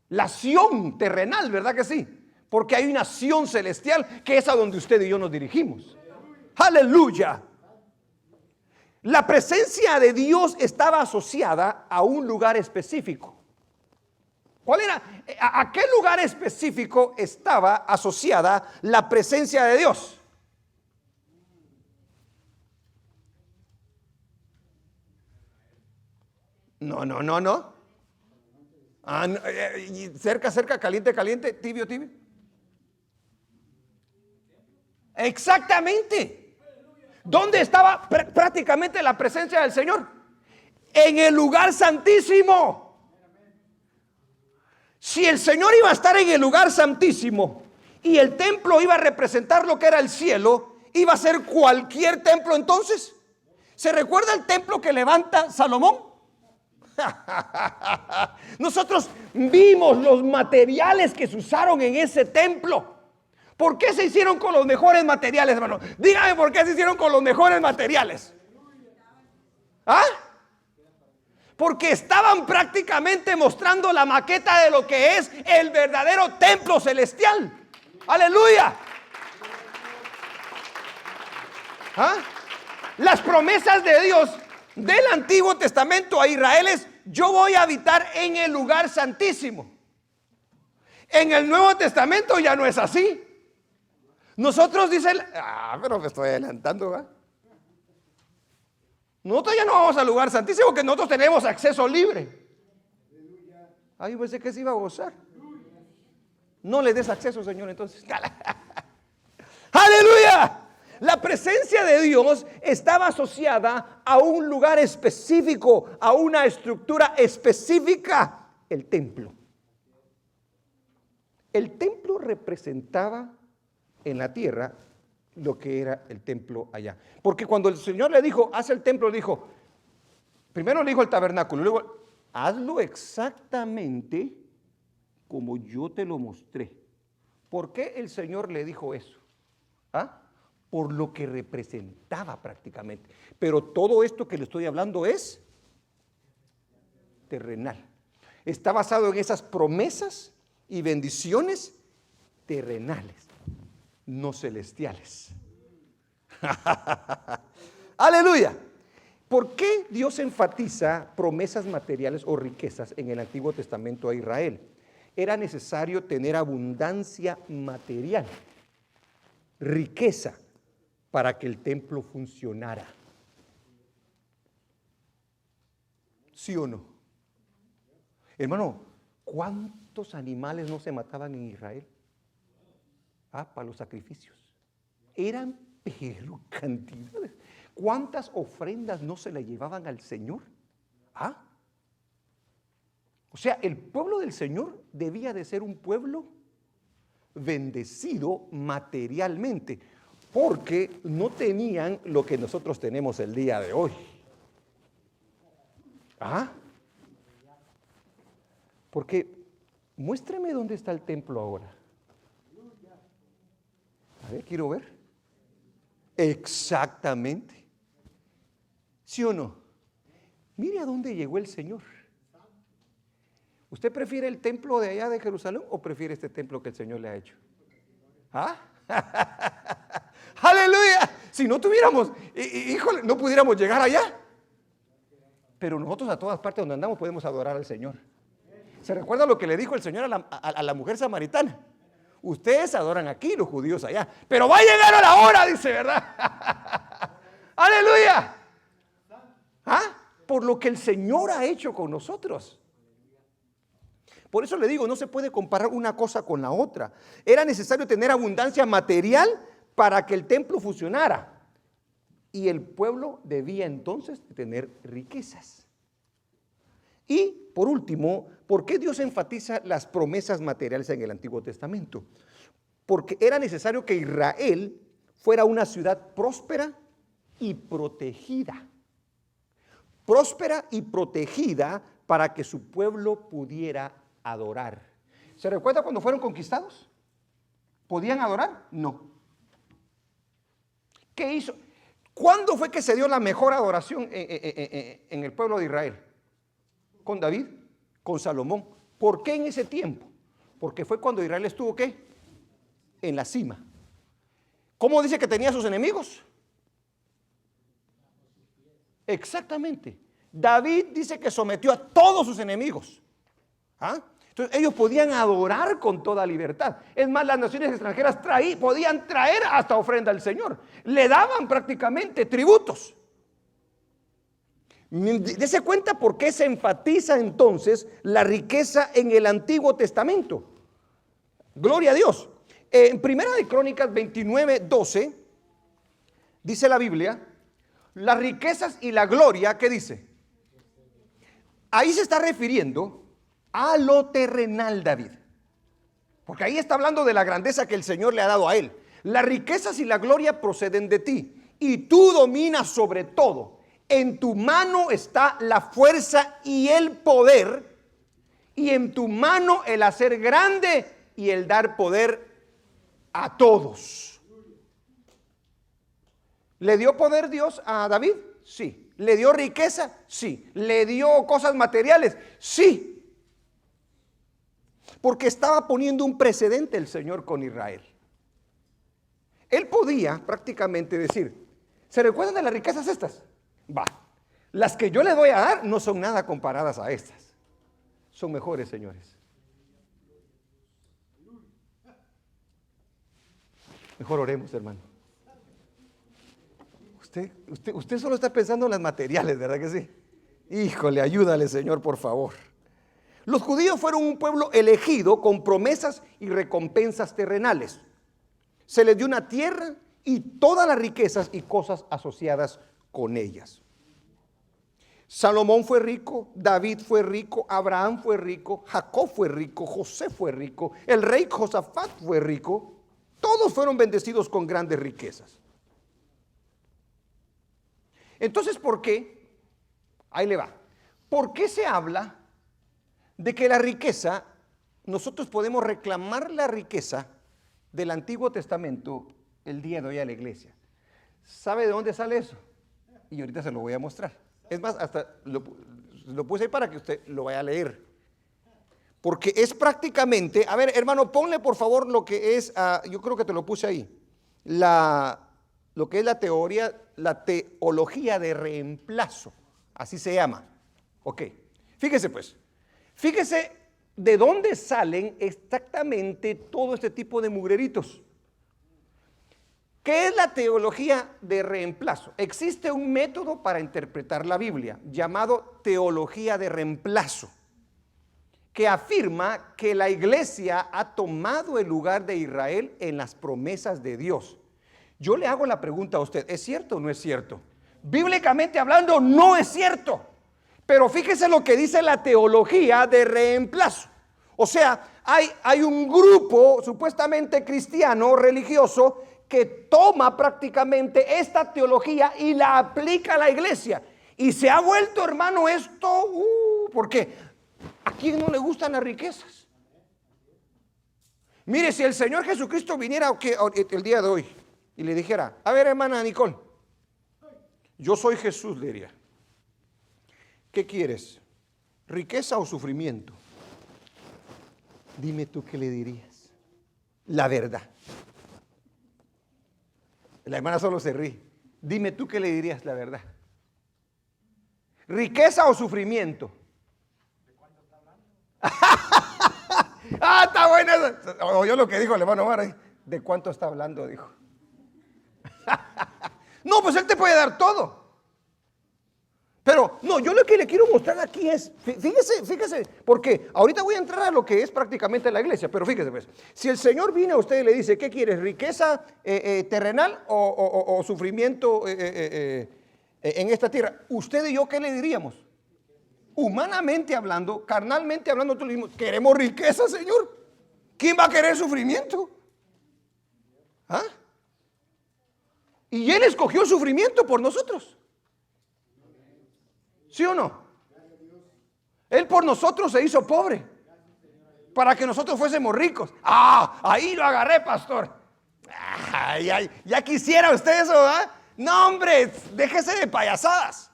La Sión terrenal, ¿verdad que sí? Porque hay una Sión celestial que es a donde usted y yo nos dirigimos. ¡Aleluya! La presencia de Dios estaba asociada a un lugar específico. ¿Cuál era? ¿A qué lugar específico estaba asociada la presencia de Dios? No. No, cerca, caliente, tibio. Exactamente. ¿Dónde estaba prácticamente la presencia del Señor? En el lugar santísimo. Si el Señor iba a estar en el lugar santísimo y el templo iba a representar lo que era el cielo, ¿iba a ser cualquier templo entonces? ¿Se recuerda el templo que levanta Salomón? Nosotros vimos los materiales que se usaron en ese templo. ¿Por qué se hicieron con los mejores materiales, hermano? Dígame por qué se hicieron con los mejores materiales. Porque estaban prácticamente mostrando la maqueta de lo que es el verdadero templo celestial. Aleluya. Las promesas de Dios del Antiguo Testamento a Israel es: yo voy a habitar en el lugar santísimo. En el Nuevo Testamento ya no es así. Nosotros dicen, pero me estoy adelantando, nosotros ya no vamos al lugar santísimo, porque nosotros tenemos acceso libre. Yo pensé que se iba a gozar. No le des acceso, Señor, entonces. ¡Aleluya! La presencia de Dios estaba asociada a un lugar específico, a una estructura específica, el templo. El templo representaba en la tierra lo que era el templo allá. Porque cuando el Señor le dijo, haz el templo, dijo, primero le dijo el tabernáculo, luego, hazlo exactamente como yo te lo mostré. ¿Por qué el Señor le dijo eso? Por lo que representaba prácticamente. Pero todo esto que le estoy hablando es terrenal. Está basado en esas promesas y bendiciones terrenales, no celestiales. Aleluya. ¿Por qué Dios enfatiza promesas materiales o riquezas en el Antiguo Testamento a Israel? Era necesario tener abundancia material, riqueza, para que el templo funcionara. ¿Sí o no? Hermano, ¿cuántos animales no se mataban en Israel? Para los sacrificios. Eran pero cantidades. ¿Cuántas ofrendas no se le llevaban al Señor? O sea, el pueblo del Señor debía de ser un pueblo bendecido materialmente, porque no tenían lo que nosotros tenemos el día de hoy. Porque muéstreme dónde está el templo ahora. A ver, quiero ver. Exactamente. ¿Sí o no? Mire a dónde llegó el Señor. ¿Usted prefiere el templo de allá de Jerusalén o prefiere este templo que el Señor le ha hecho? ¿Ah? ¡Aleluya! Si no tuviéramos, híjole, no pudiéramos llegar allá. Pero nosotros a todas partes donde andamos podemos adorar al Señor. ¿Se recuerda lo que le dijo el Señor a la mujer samaritana? Ustedes adoran aquí, los judíos allá, pero va a llegar a la hora, dice, ¿verdad? ¡Aleluya! ¿Ah? Por lo que el Señor ha hecho con nosotros. Por eso le digo, no se puede comparar una cosa con la otra. Era necesario tener abundancia material para que el templo funcionara. Y el pueblo debía entonces tener riquezas. Y por último, ¿por qué Dios enfatiza las promesas materiales en el Antiguo Testamento? Porque era necesario que Israel fuera una ciudad próspera y protegida. Próspera y protegida para que su pueblo pudiera adorar. ¿Se recuerda cuando fueron conquistados? ¿Podían adorar? No. ¿Qué hizo? ¿Cuándo fue que se dio la mejor adoración en el pueblo de Israel? Con David, con Salomón. ¿Por qué en ese tiempo? Porque fue cuando Israel estuvo, ¿qué? En la cima. ¿Cómo dice que tenía sus enemigos? Exactamente. David dice que sometió a todos sus enemigos. ¿Ah? Entonces ellos podían adorar con toda libertad. Es más, las naciones extranjeras podían traer hasta ofrenda al Señor. Le daban prácticamente tributos. Dese cuenta por qué se enfatiza entonces la riqueza en el Antiguo Testamento. Gloria a Dios. En Primera de Crónicas 29:12 dice la Biblia, las riquezas y la gloria, ¿qué dice? Ahí se está refiriendo a lo terrenal, David. Porque ahí está hablando de la grandeza que el Señor le ha dado a él. Las riquezas y la gloria proceden de ti, y tú dominas sobre todo. En tu mano está la fuerza y el poder, y en tu mano el hacer grande y el dar poder a todos. ¿Le dio poder Dios a David? Sí. ¿Le dio riqueza? Sí. ¿Le dio cosas materiales? Sí. Porque estaba poniendo un precedente el Señor con Israel. Él podía prácticamente decir, ¿se recuerdan de las riquezas estas? Va, las que yo les voy a dar no son nada comparadas a estas. Son mejores, señores. Mejor oremos, hermano. Usted solo está pensando en las materiales, ¿verdad que sí? Híjole, ayúdale, Señor, por favor. Los judíos fueron un pueblo elegido con promesas y recompensas terrenales. Se les dio una tierra y todas las riquezas y cosas asociadas con ellas. Salomón fue rico, David fue rico, Abraham fue rico, Jacob fue rico, José fue rico, el rey Josafat fue rico. Todos fueron bendecidos con grandes riquezas. Entonces, ¿por qué? Ahí le va. ¿Por qué se habla de que la riqueza, nosotros podemos reclamar la riqueza del Antiguo Testamento el día de hoy a la iglesia? ¿Sabe de dónde sale eso? Y ahorita se lo voy a mostrar. Es más, hasta lo puse ahí para que usted lo vaya a leer. Porque es prácticamente, a ver, hermano, ponle por favor lo que es, yo creo que te lo puse ahí, lo que es la teología de reemplazo, así se llama. Ok, fíjese pues, fíjese de dónde salen exactamente todo este tipo de mugreritos. ¿Qué es la teología de reemplazo? Existe un método para interpretar la Biblia llamado teología de reemplazo, que afirma que la iglesia ha tomado el lugar de Israel en las promesas de Dios. Yo le hago la pregunta a usted, ¿es cierto o no es cierto? Bíblicamente hablando, no es cierto. Pero fíjese lo que dice la teología de reemplazo. O sea, hay un grupo supuestamente cristiano, religioso, que toma prácticamente esta teología y la aplica a la iglesia. Y se ha vuelto, hermano, esto, porque ¿a quién no le gustan las riquezas? Mire, si el Señor Jesucristo viniera el día de hoy y le dijera, a ver, hermana Nicole, yo soy Jesús, le diría, ¿qué quieres? ¿Riqueza o sufrimiento? Dime tú qué le dirías. La verdad. La hermana solo se ríe. Dime tú qué le dirías la verdad. ¿Riqueza o sufrimiento? ¿De cuánto está hablando? Ah, está bueno eso. Oyó lo que dijo el hermano Omar. ¿De cuánto está hablando? Dijo. No, pues él te puede dar todo. Pero no, yo lo que le quiero mostrar aquí es, fíjese, porque ahorita voy a entrar a lo que es prácticamente la iglesia, pero fíjese pues, si el Señor viene a usted y le dice, ¿qué quieres? ¿Riqueza terrenal o sufrimiento en esta tierra? ¿Usted y yo qué le diríamos? Humanamente hablando, carnalmente hablando, tú le decimos, queremos riqueza, Señor. ¿Quién va a querer sufrimiento? ¿Ah? Y Él escogió el sufrimiento por nosotros. ¿Sí o no? Él por nosotros se hizo pobre para que nosotros fuésemos ricos. Ah, ahí lo agarré, pastor. Ah, ya quisiera usted eso, ¿verdad? No, hombre, déjese de payasadas.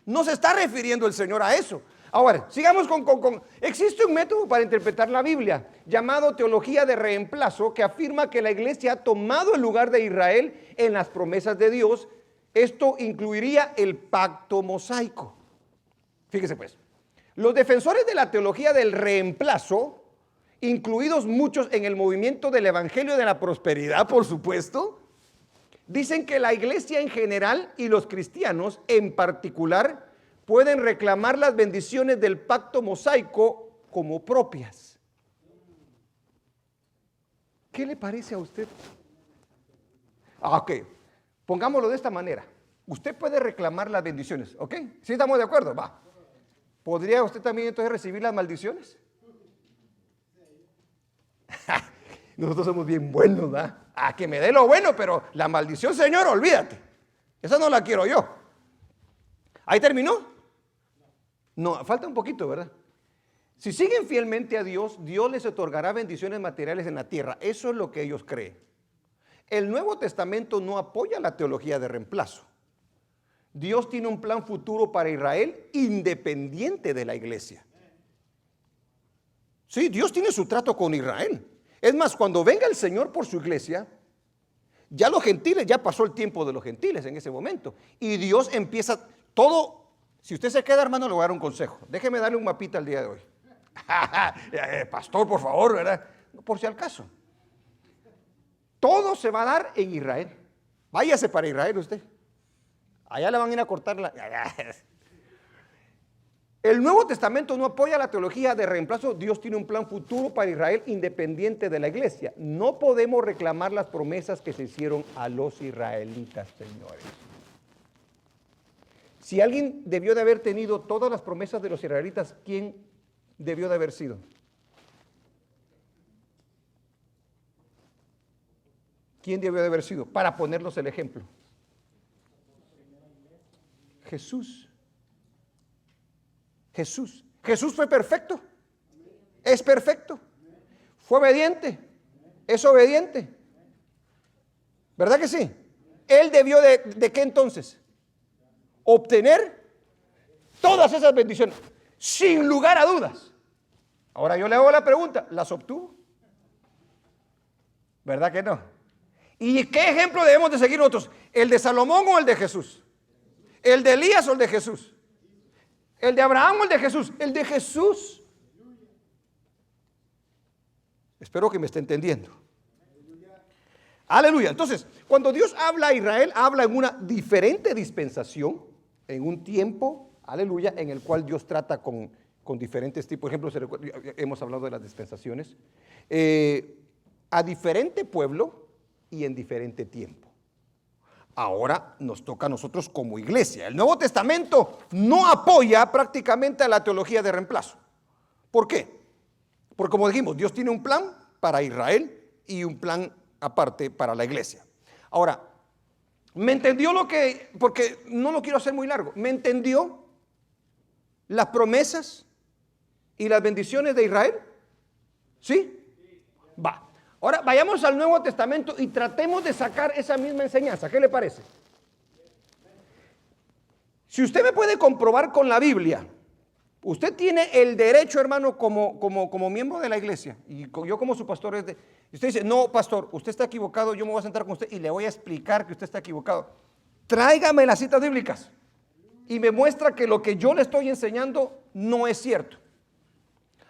No se está refiriendo el Señor a eso. Ahora, sigamos con... Existe un método para interpretar la Biblia llamado teología de reemplazo, que afirma que la iglesia ha tomado el lugar de Israel en las promesas de Dios. Esto incluiría el pacto mosaico. Fíjese pues, los defensores de la teología del reemplazo, incluidos muchos en el movimiento del evangelio de la prosperidad, por supuesto, dicen que la iglesia en general y los cristianos en particular pueden reclamar las bendiciones del pacto mosaico como propias. ¿Qué le parece a usted? Ok. Pongámoslo de esta manera. Usted puede reclamar las bendiciones, ¿ok? ¿Sí estamos de acuerdo? Va. ¿Podría usted también entonces recibir las maldiciones? Nosotros somos bien buenos, ¿verdad? A que me dé lo bueno, pero la maldición, Señor, olvídate. Esa no la quiero yo. ¿Ahí terminó? No, falta un poquito, ¿verdad? Si siguen fielmente a Dios, Dios les otorgará bendiciones materiales en la tierra. Eso es lo que ellos creen. El Nuevo Testamento no apoya la teología de reemplazo. Dios tiene un plan futuro para Israel independiente de la iglesia. Sí, Dios tiene su trato con Israel. Es más, cuando venga el Señor por su iglesia, ya los gentiles, ya pasó el tiempo de los gentiles en ese momento. Y Dios empieza todo. Si usted se queda, hermano, le voy a dar un consejo. Déjeme darle un mapita al día de hoy. Pastor, por favor, ¿verdad? Por si al caso. Todo se va a dar en Israel. Váyase para Israel usted. Allá le van a ir a cortar la... El Nuevo Testamento no apoya la teología de reemplazo. Dios tiene un plan futuro para Israel independiente de la iglesia. No podemos reclamar las promesas que se hicieron a los israelitas, señores. Si alguien debió de haber tenido todas las promesas de los israelitas, ¿quién debió de haber sido? ¿Quién debió de haber sido? Para ponernos el ejemplo. Jesús. Jesús. Jesús fue perfecto. Es perfecto. Fue obediente. Es obediente. ¿Verdad que sí? Él debió de ¿qué entonces? Obtener todas esas bendiciones, sin lugar a dudas. Ahora yo le hago la pregunta, ¿las obtuvo? ¿Verdad que no? ¿Y qué ejemplo debemos de seguir nosotros? ¿El de Salomón o el de Jesús? ¿El de Elías o el de Jesús? ¿El de Abraham o el de Jesús? El de Jesús. Espero que me esté entendiendo. Aleluya. Entonces, cuando Dios habla a Israel, habla en una diferente dispensación, en un tiempo, aleluya, en el cual Dios trata con diferentes tipos. Por ejemplo, hemos hablado de las dispensaciones. A diferente pueblo y en diferente tiempo. Ahora nos toca a nosotros como iglesia. El Nuevo Testamento no apoya prácticamente a la teología de reemplazo. ¿Por qué? Porque como dijimos, Dios tiene un plan para Israel y un plan aparte para la iglesia. Ahora, ¿me entendió lo que? Porque no lo quiero hacer muy largo. ¿Me entendió las promesas y las bendiciones de Israel? ¿Sí? Va. Ahora vayamos al Nuevo Testamento y tratemos de sacar esa misma enseñanza. ¿Qué le parece? Si usted me puede comprobar con la Biblia, Usted tiene el derecho, hermano, como miembro de la iglesia, y yo como su pastor, y usted dice, no, pastor, usted está equivocado, yo me voy a sentar con usted y le voy a explicar que usted está equivocado. Tráigame las citas bíblicas y me muestra que lo que yo le estoy enseñando no es cierto.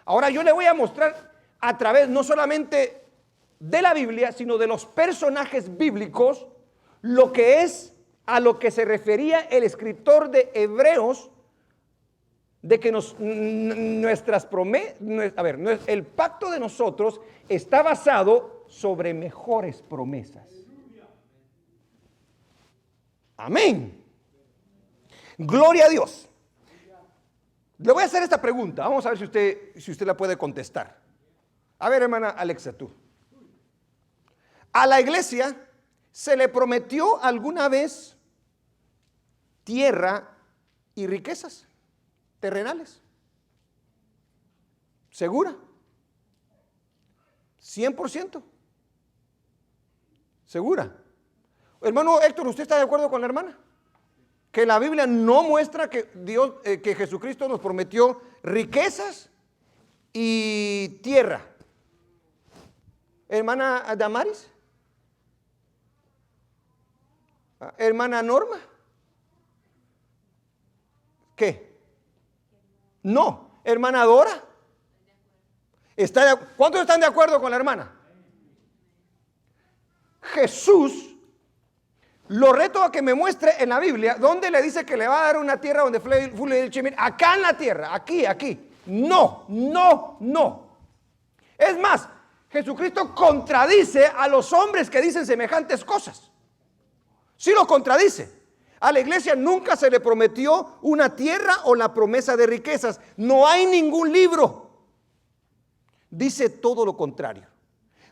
Ahora yo le voy a mostrar a través no solamente de la Biblia, sino de los personajes bíblicos, lo que es a lo que se refería el escritor de Hebreos, de que el pacto de nosotros está basado sobre mejores promesas. Amén. Gloria a Dios. Le voy a hacer esta pregunta. Vamos a ver si usted la puede contestar. A ver, hermana Alexa, tú. A la iglesia se le prometió alguna vez tierra y riquezas terrenales. ¿Segura? 100%. ¿Segura? Hermano Héctor, ¿usted está de acuerdo con la hermana? Que la Biblia no muestra que que Jesucristo nos prometió riquezas y tierra. Hermana Damaris. Hermana Norma. ¿Qué? No. Hermana Dora. ¿Cuántos están de acuerdo con la hermana? Jesús lo reto a que me muestre en la Biblia donde le dice que le va a dar una tierra donde fluye el chimir. Acá en la tierra, aquí. No. Es más, Jesucristo contradice a los hombres que dicen semejantes cosas. Sí lo contradice. A la iglesia nunca se le prometió una tierra o la promesa de riquezas. No hay ningún libro. Dice todo lo contrario.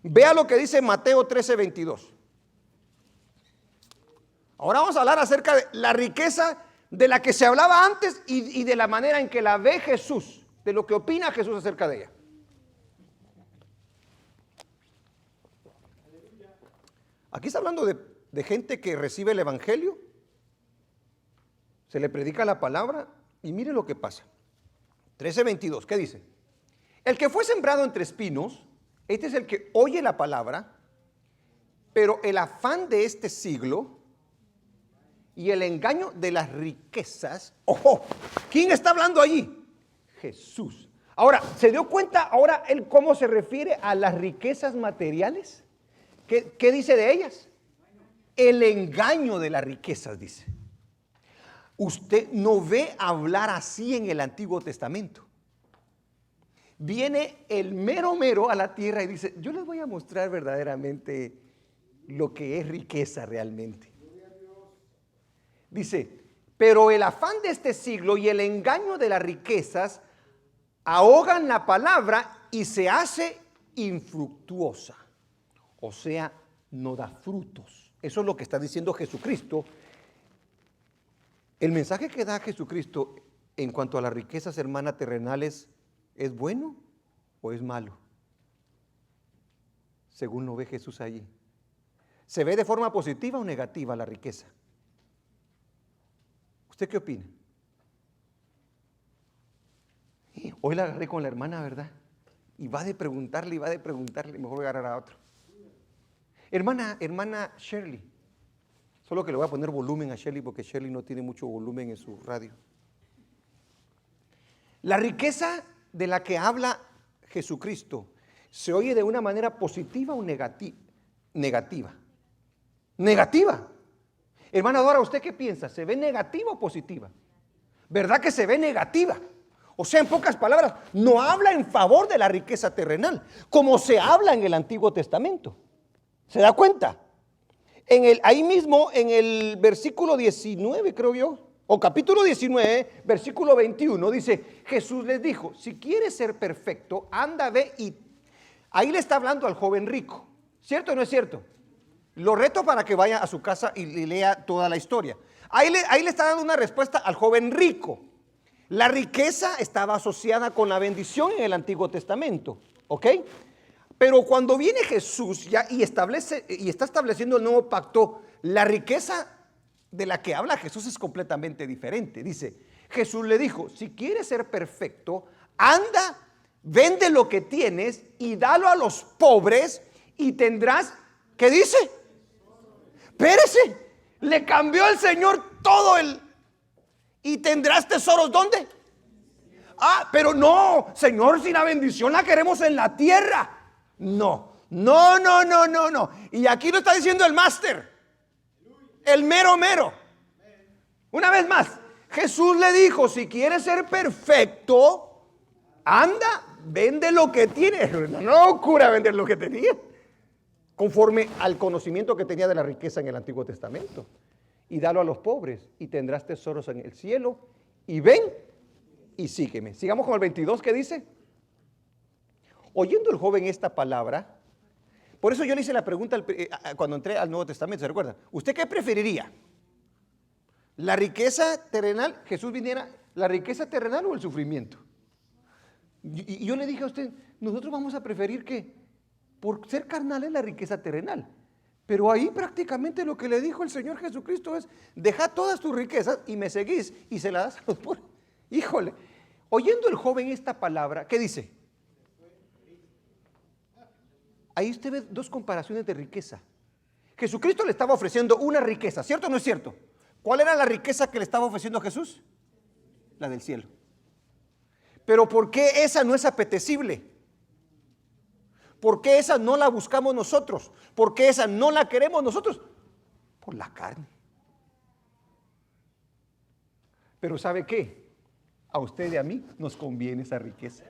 Vea lo que dice Mateo 13:22. Ahora vamos a hablar acerca de la riqueza de la que se hablaba antes y de la manera en que la ve Jesús, de lo que opina Jesús acerca de ella. Aquí está hablando de gente que recibe el evangelio, se le predica la palabra y mire lo que pasa. 13:22, ¿qué dice? El que fue sembrado entre espinos, este es el que oye la palabra, pero el afán de este siglo y el engaño de las riquezas. ¡Ojo! ¿Quién está hablando allí? Jesús. Ahora, ¿se dio cuenta ahora él cómo se refiere a las riquezas materiales? ¿Qué dice de ellas? El engaño de las riquezas, dice. Usted no ve hablar así en el Antiguo Testamento. Viene el mero a la tierra y dice, yo les voy a mostrar verdaderamente lo que es riqueza realmente. Dice, pero el afán de este siglo y el engaño de las riquezas ahogan la palabra y se hace infructuosa. O sea, no da frutos. Eso es lo que está diciendo Jesucristo. El mensaje que da Jesucristo en cuanto a las riquezas, hermanas terrenales, ¿es bueno o es malo? Según lo ve Jesús allí. ¿Se ve de forma positiva o negativa la riqueza? ¿Usted qué opina? Hoy la agarré con la hermana, ¿verdad? Y va de preguntarle, mejor voy a agarrar a otro. Hermana Shirley. Solo que le voy a poner volumen a Shirley porque Shirley no tiene mucho volumen en su radio. La riqueza de la que habla Jesucristo, ¿se oye de una manera positiva o negativa? Negativa. Hermana Dora, ¿usted qué piensa? ¿Se ve negativa o positiva? ¿Verdad que se ve negativa? O sea, en pocas palabras, no habla en favor de la riqueza terrenal, como se habla en el Antiguo Testamento. ¿Se da cuenta? Ahí mismo, en el versículo 19, creo yo, o capítulo 19, versículo 21, dice, Jesús les dijo, si quieres ser perfecto, anda, ve y... Ahí le está hablando al joven rico. ¿Cierto o no es cierto? Lo reto para que vaya a su casa y lea toda la historia. Ahí le está dando una respuesta al joven rico. La riqueza estaba asociada con la bendición en el Antiguo Testamento, ¿ok? Pero cuando viene Jesús ya y está estableciendo el nuevo pacto, la riqueza de la que habla Jesús es completamente diferente. Dice, Jesús le dijo, si quieres ser perfecto, anda, vende lo que tienes y dalo a los pobres y tendrás, ¿qué dice? Espérese, le cambió el Señor todo y tendrás tesoros, ¿dónde? Ah, pero no, Señor, si la bendición la queremos en la tierra. No. Y aquí lo está diciendo el máster, el mero mero. Una vez más, Jesús le dijo, si quieres ser perfecto, anda, vende lo que tienes. No cura vender lo que tenía, conforme al conocimiento que tenía de la riqueza en el Antiguo Testamento. Y dalo a los pobres y tendrás tesoros en el cielo. Y ven y sígueme. Sigamos con el 22, ¿qué dice? Oyendo el joven esta palabra, por eso yo le hice la pregunta cuando entré al Nuevo Testamento, ¿se recuerdan? ¿Usted qué preferiría? ¿La riqueza terrenal? Jesús viniera, ¿la riqueza terrenal o el sufrimiento? Y yo le dije a usted, nosotros vamos a preferir que por ser carnales la riqueza terrenal. Pero ahí prácticamente lo que le dijo el Señor Jesucristo es, deja todas tus riquezas y me seguís y se las das a los pobres. Híjole, oyendo el joven esta palabra, ¿qué dice? Ahí usted ve dos comparaciones de riqueza. Jesucristo le estaba ofreciendo una riqueza, ¿cierto o no es cierto? ¿Cuál era la riqueza que le estaba ofreciendo a Jesús? La del cielo. Pero ¿por qué esa no es apetecible? ¿Por qué esa no la buscamos nosotros? ¿Por qué esa no la queremos nosotros? Por la carne. Pero ¿sabe qué? A usted y a mí nos conviene esa riqueza.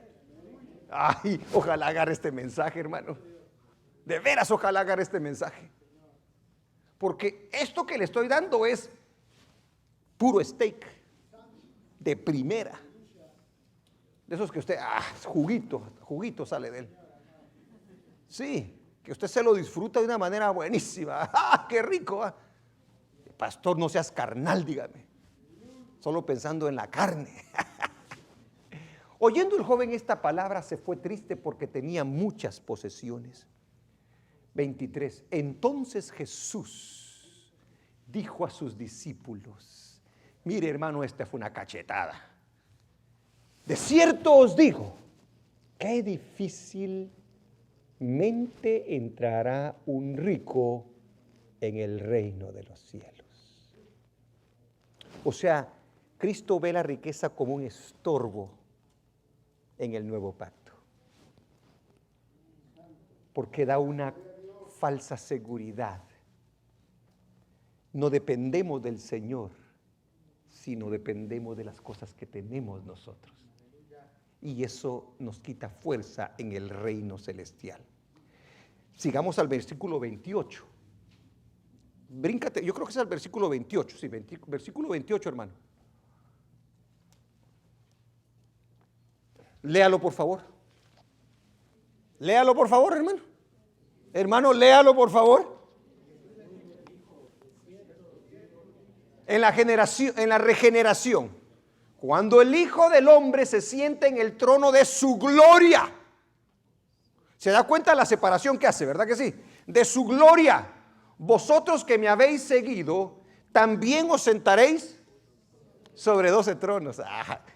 Ay, ojalá agarre este mensaje, hermano. De veras, ojalá agarre este mensaje. Porque esto que le estoy dando es puro steak, de primera. De esos que usted, juguito sale de él. Sí, que usted se lo disfruta de una manera buenísima. ¡Ah, qué rico! ¿Ah? Pastor, no seas carnal, dígame. Solo pensando en la carne. Oyendo el joven esta palabra, se fue triste porque tenía muchas posesiones. 23. Entonces Jesús dijo a sus discípulos, mire hermano, esta fue una cachetada. De cierto os digo, qué difícilmente entrará un rico en el reino de los cielos. O sea, Cristo ve la riqueza como un estorbo en el nuevo pacto, porque da una falsa seguridad. No dependemos del Señor, sino dependemos de las cosas que tenemos nosotros. Y eso nos quita fuerza en el reino celestial. Sigamos al versículo 28. Bríncate, yo creo que es el versículo 28, sí, versículo 28, hermano. Léalo, por favor. Léalo, por favor, hermano. Hermano, léalo, por favor. En la regeneración, cuando el Hijo del Hombre se siente en el trono de su gloria, se da cuenta de la separación que hace, ¿verdad que sí? De su gloria, vosotros que me habéis seguido, también os sentaréis sobre 12 tronos.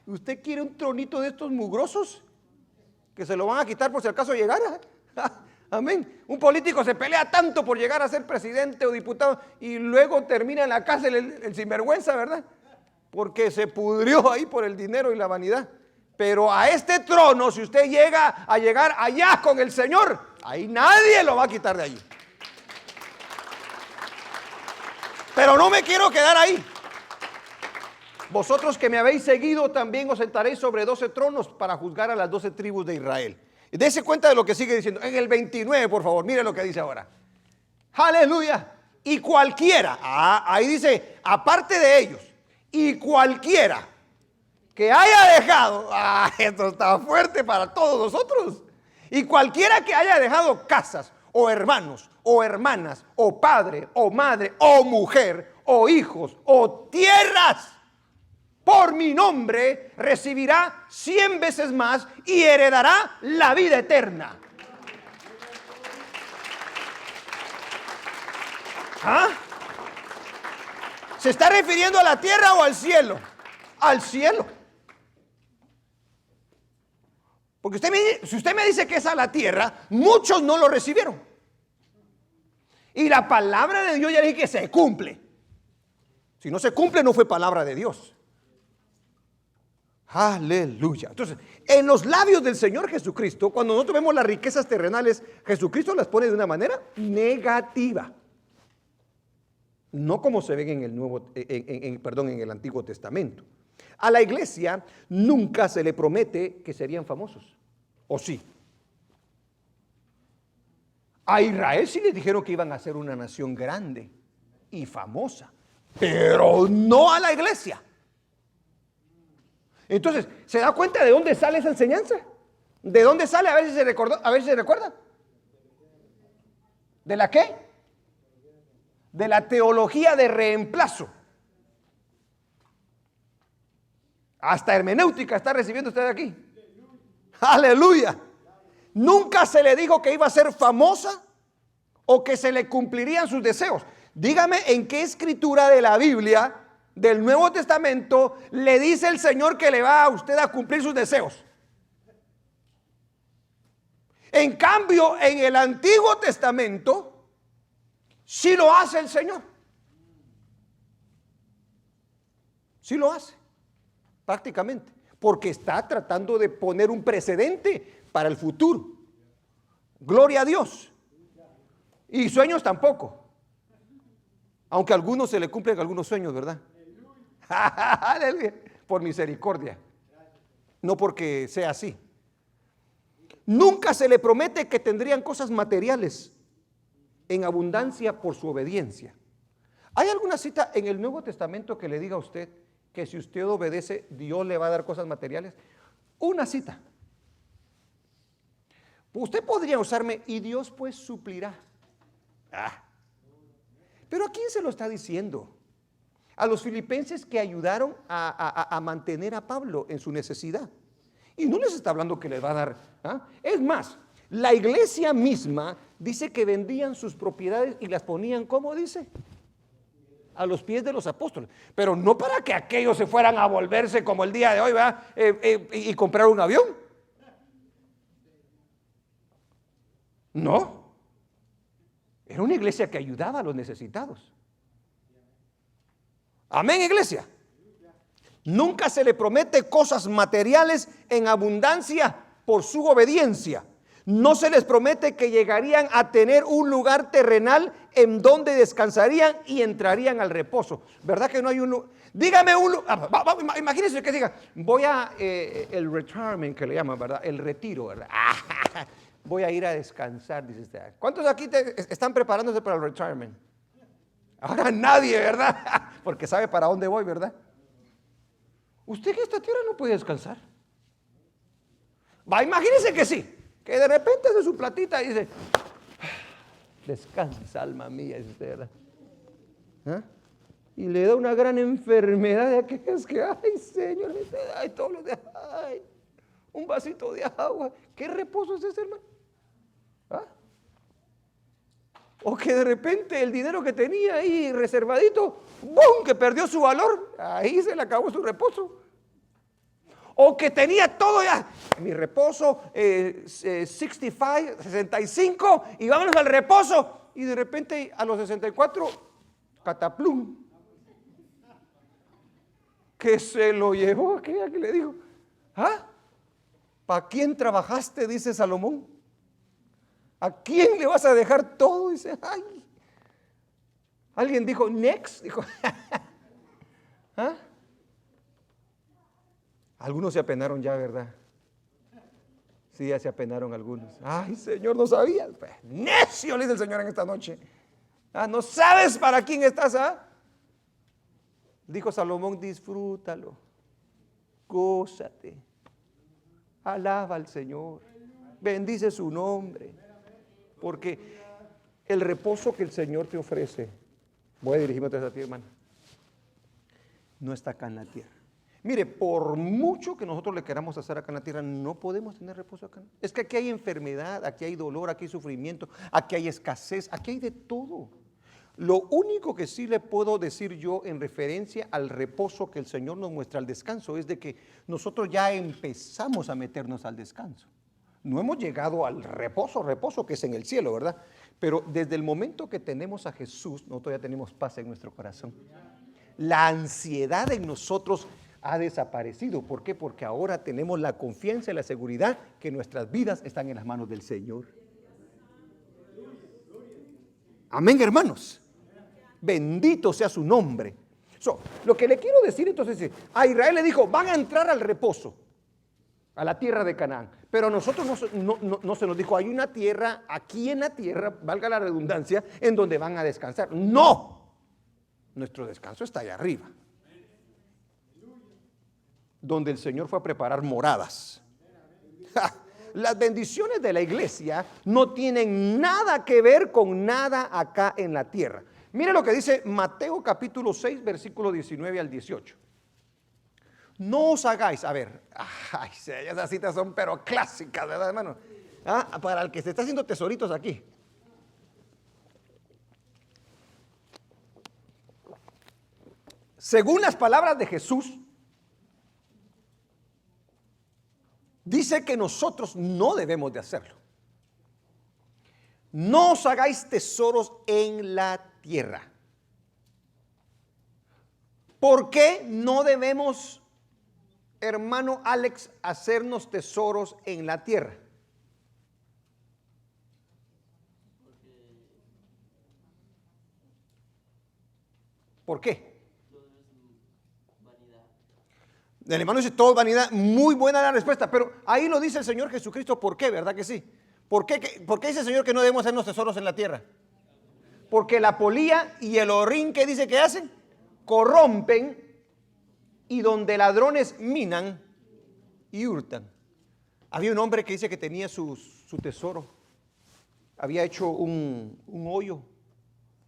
¿Usted quiere un tronito de estos mugrosos? Que se lo van a quitar por si acaso llegara. Amén. Un político se pelea tanto por llegar a ser presidente o diputado y luego termina en la cárcel el sinvergüenza, ¿verdad? Porque se pudrió ahí por el dinero y la vanidad. Pero a este trono, si usted llega a llegar allá con el Señor, ahí nadie lo va a quitar de allí. Pero no me quiero quedar ahí. Vosotros que me habéis seguido también os sentaréis sobre 12 tronos para juzgar a las 12 tribus de Israel. Y dése cuenta de lo que sigue diciendo. En el 29, por favor, mire lo que dice ahora. Aleluya. Y cualquiera, ahí dice, aparte de ellos, y cualquiera que haya dejado, esto está fuerte para todos nosotros. Y cualquiera que haya dejado casas, o hermanos, o hermanas, o padre, o madre, o mujer, o hijos, o tierras, por mi nombre recibirá 100 veces más y heredará la vida eterna. ¿Ah? ¿Se está refiriendo a la tierra o al cielo? al cielo. Porque si usted me dice que es a la tierra, muchos no lo recibieron. Y la palabra de Dios ya dije que se cumple. Si no se cumple, no fue palabra de Dios. Aleluya. Entonces, en los labios del Señor Jesucristo, cuando nosotros vemos las riquezas terrenales, Jesucristo las pone de una manera negativa. No como se ven en en el Antiguo Testamento. A la iglesia nunca se le promete que serían famosos. ¿O sí? A Israel sí les dijeron que iban a ser una nación grande y famosa, pero no a la iglesia. Entonces, ¿se da cuenta de dónde sale esa enseñanza? ¿De dónde sale? A ver si se recuerda. ¿De la qué? De la teología de reemplazo. Hasta hermenéutica está recibiendo usted aquí. Aleluya. Nunca se le dijo que iba a ser famosa o que se le cumplirían sus deseos. Dígame en qué escritura de la Biblia, del Nuevo Testamento, le dice el Señor que le va a usted a cumplir sus deseos. En cambio, en el Antiguo Testamento, sí lo hace el Señor. Sí lo hace, prácticamente, porque está tratando de poner un precedente para el futuro. Gloria a Dios. Y sueños tampoco. Aunque a algunos se le cumplen algunos sueños, ¿verdad? Aleluya. Por misericordia. No porque sea así. Nunca se le promete que tendrían cosas materiales en abundancia por su obediencia. ¿Hay alguna cita en el Nuevo Testamento que le diga a usted que si usted obedece, Dios le va a dar cosas materiales? Una cita. Usted podría usarme, y Dios pues suplirá. Pero ¿a quién se lo está diciendo? A los filipenses que ayudaron a mantener a Pablo en su necesidad. Y no les está hablando que les va a dar. Es más, la iglesia misma dice que vendían sus propiedades y las ponían, ¿cómo dice? A los pies de los apóstoles. Pero no para que aquellos se fueran a volverse como el día de hoy, ¿verdad? Y comprar un avión. No. Era una iglesia que ayudaba a los necesitados. Amén, iglesia. Nunca se le promete cosas materiales en abundancia por su obediencia. No se les promete que llegarían a tener un lugar terrenal en donde descansarían y entrarían al reposo. ¿Verdad que no hay un lugar? Dígame un lugar. Imagínense que diga, voy a el retirement que le llaman, ¿verdad? El retiro, ¿verdad? Voy a ir a descansar, dice usted. ¿Cuántos aquí están preparándose para el retirement? Ahora nadie, ¿verdad? Porque sabe para dónde voy, ¿verdad? Usted en esta tierra no puede descansar. Imagínense que sí, que de repente hace su platita y dice, descansa, alma mía, dice usted, ¿verdad? Y le da una gran enfermedad de aquellas que, ay, Señor, ay, todos los días, ay, un vasito de agua. ¿Qué reposo es ese, hermano? O que de repente el dinero que tenía ahí reservadito, ¡bum!, que perdió su valor. Ahí se le acabó su reposo. O que tenía todo ya, mi reposo, 65, y vámonos al reposo. Y de repente a los 64, cataplum. Que se lo llevó aquella que le dijo, ¿para quién trabajaste? Dice Salomón. ¿A quién le vas a dejar todo? Dice, ay. Alguien dijo, next. Dijo, Algunos se apenaron ya, ¿verdad? Sí, ya se apenaron algunos. Ay, Señor, no sabías. Pues, necio, le dice el Señor en esta noche. No sabes para quién estás, Dijo Salomón, disfrútalo, gózate, alaba al Señor, bendice su nombre, porque el reposo que el Señor te ofrece, voy a dirigirme a ti, hermano, no está acá en la tierra. Mire, por mucho que nosotros le queramos hacer acá en la tierra, no podemos tener reposo acá. Es que aquí hay enfermedad, aquí hay dolor, aquí hay sufrimiento, aquí hay escasez, aquí hay de todo. Lo único que sí le puedo decir yo en referencia al reposo que el Señor nos muestra, al descanso, es de que nosotros ya empezamos a meternos al descanso. No hemos llegado al reposo que es en el cielo, ¿verdad? Pero desde el momento que tenemos a Jesús, nosotros ya tenemos paz en nuestro corazón. La ansiedad en nosotros ha desaparecido. ¿Por qué? Porque ahora tenemos la confianza y la seguridad que nuestras vidas están en las manos del Señor. Amén, hermanos. Bendito sea su nombre. Lo que le quiero decir entonces es, a Israel le dijo, van a entrar al reposo, a la tierra de Canaán. Pero a nosotros no se nos dijo, hay una tierra, aquí en la tierra, valga la redundancia, en donde van a descansar. No, nuestro descanso está allá arriba, donde el Señor fue a preparar moradas. Las bendiciones de la iglesia no tienen nada que ver con nada acá en la tierra. Mire lo que dice Mateo capítulo 6, versículo 19 al 18. No os hagáis, a ver, esas citas son pero clásicas, ¿verdad, hermano? Para el que se está haciendo tesoritos aquí. Según las palabras de Jesús, dice que nosotros no debemos de hacerlo. No os hagáis tesoros en la tierra. ¿Por qué no debemos, hermano Alex, hacernos tesoros en la tierra? ¿Por qué? El hermano dice, todo es vanidad. Muy buena la respuesta, pero ahí lo dice el Señor Jesucristo. ¿Por qué? ¿Verdad que sí? ¿Por qué dice el Señor que no debemos hacernos tesoros en la tierra? Porque la polía y el orín, ¿qué dice que hacen? Corrompen, y donde ladrones minan y hurtan. Había un hombre que dice que tenía su tesoro. Había hecho un hoyo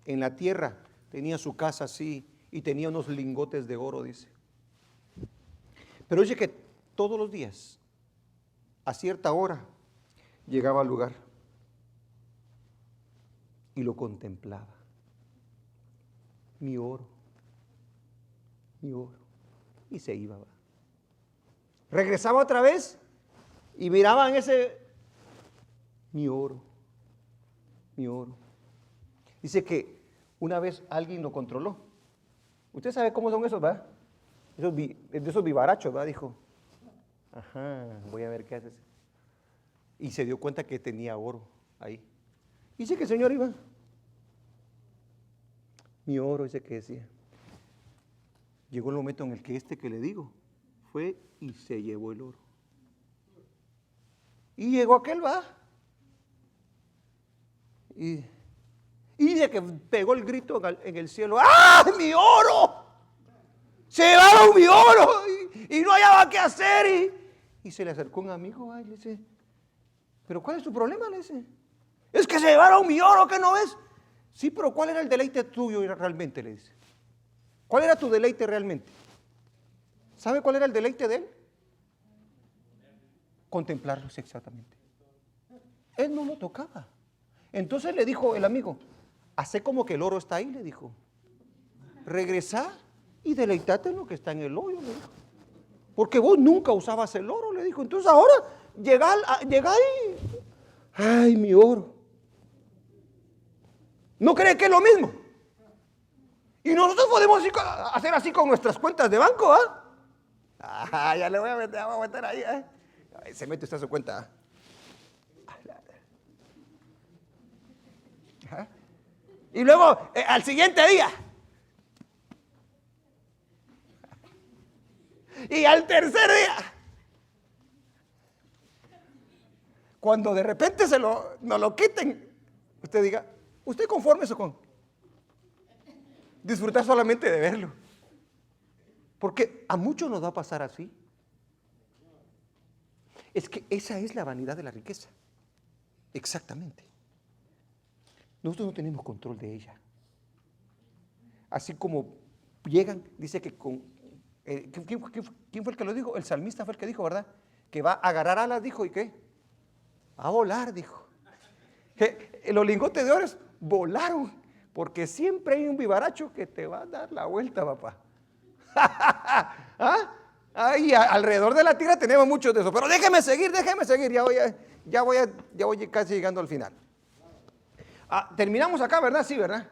en la tierra. Tenía su casa así y tenía unos lingotes de oro, dice. Pero oye que todos los días, a cierta hora, llegaba al lugar y lo contemplaba. Mi oro, mi oro. Y se iba. Regresaba otra vez y miraban ese, mi oro, mi oro. Dice que una vez alguien lo controló. Usted sabe cómo son esos, ¿verdad? De esos vivarachos, ¿verdad? Dijo, voy a ver qué haces. Y se dio cuenta que tenía oro ahí. Dice que el Señor iba. Mi oro, dice que decía. Llegó el momento en el que que le digo, fue y se llevó el oro. Y llegó aquel, va. Y dice que pegó el grito en el cielo, ¡ah, mi oro! Se llevaron mi oro y no hallaba qué hacer. Y se le acercó un amigo y le dice, ¿pero cuál es tu problema? Le dice, es que se llevaron mi oro, ¿qué no ves? Sí, pero ¿cuál era el deleite tuyo realmente? Le dice. ¿Cuál era tu deleite realmente? ¿Sabe cuál era el deleite de él? Contemplarlos exactamente. Él no lo tocaba. Entonces le dijo el amigo, hace como que el oro está ahí, le dijo. Regresa y deleitate en lo que está en el hoyo, le dijo. Porque vos nunca usabas el oro, le dijo. Entonces ahora llega ahí. Ay, mi oro. ¿No cree que es lo mismo? Y nosotros podemos hacer así con nuestras cuentas de banco, ya le voy a meter ahí, Ahí se mete usted a su cuenta. Y luego, al siguiente día. Y al tercer día. Cuando de repente nos lo quiten, usted diga, ¿usted conforme eso con disfrutar solamente de verlo? Porque a muchos nos va a pasar así. Es que esa es la vanidad de la riqueza. Exactamente. Nosotros no tenemos control de ella. Así como llegan, dice que ¿quién fue el que lo dijo? El salmista fue el que dijo, ¿verdad? Que va a agarrar alas, dijo, ¿y qué? A volar, dijo. Que los lingotes de oro volaron Porque siempre hay un vivaracho que te va a dar la vuelta, papá. ¿Ah? Ahí alrededor de la tierra tenemos muchos de esos. Pero déjeme seguir. Ya voy casi llegando al final. Terminamos acá, ¿verdad? Sí, ¿verdad?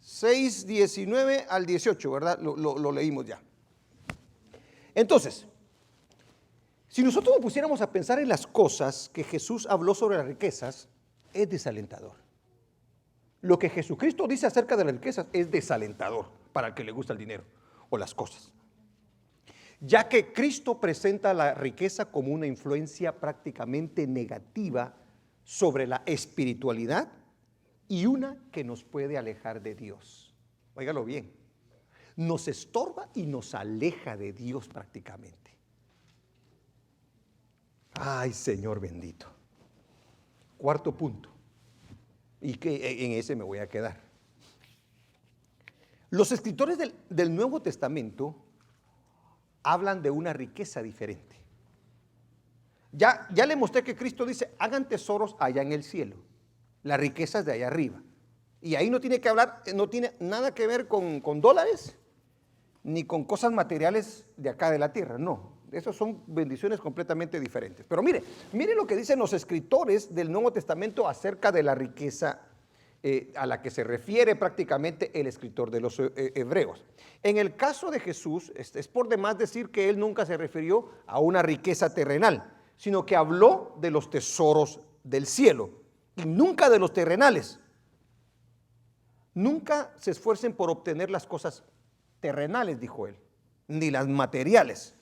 6:19 al 18, ¿verdad? Lo leímos ya. Entonces, si nosotros nos pusiéramos a pensar en las cosas que Jesús habló sobre las riquezas, es desalentador. Lo que Jesucristo dice acerca de las riquezas es desalentador para el que le gusta el dinero o las cosas. Ya que Cristo presenta la riqueza como una influencia prácticamente negativa sobre la espiritualidad y una que nos puede alejar de Dios. Óigalo bien, nos estorba y nos aleja de Dios prácticamente. Ay, Señor bendito. Cuarto punto, y que en ese me voy a quedar. Los escritores del Nuevo Testamento hablan de una riqueza diferente. Ya le mostré que Cristo dice, hagan tesoros allá en el cielo, las riquezas de allá arriba. Y ahí no tiene que hablar, no tiene nada que ver con dólares, ni con cosas materiales de acá de la tierra, no. Esas son bendiciones completamente diferentes. Pero mire lo que dicen los escritores del Nuevo Testamento acerca de la riqueza a la que se refiere prácticamente el escritor de los hebreos. En el caso de Jesús, es por demás decir que él nunca se refirió a una riqueza terrenal, sino que habló de los tesoros del cielo y nunca de los terrenales. Nunca se esfuercen por obtener las cosas terrenales, dijo él, ni las materiales,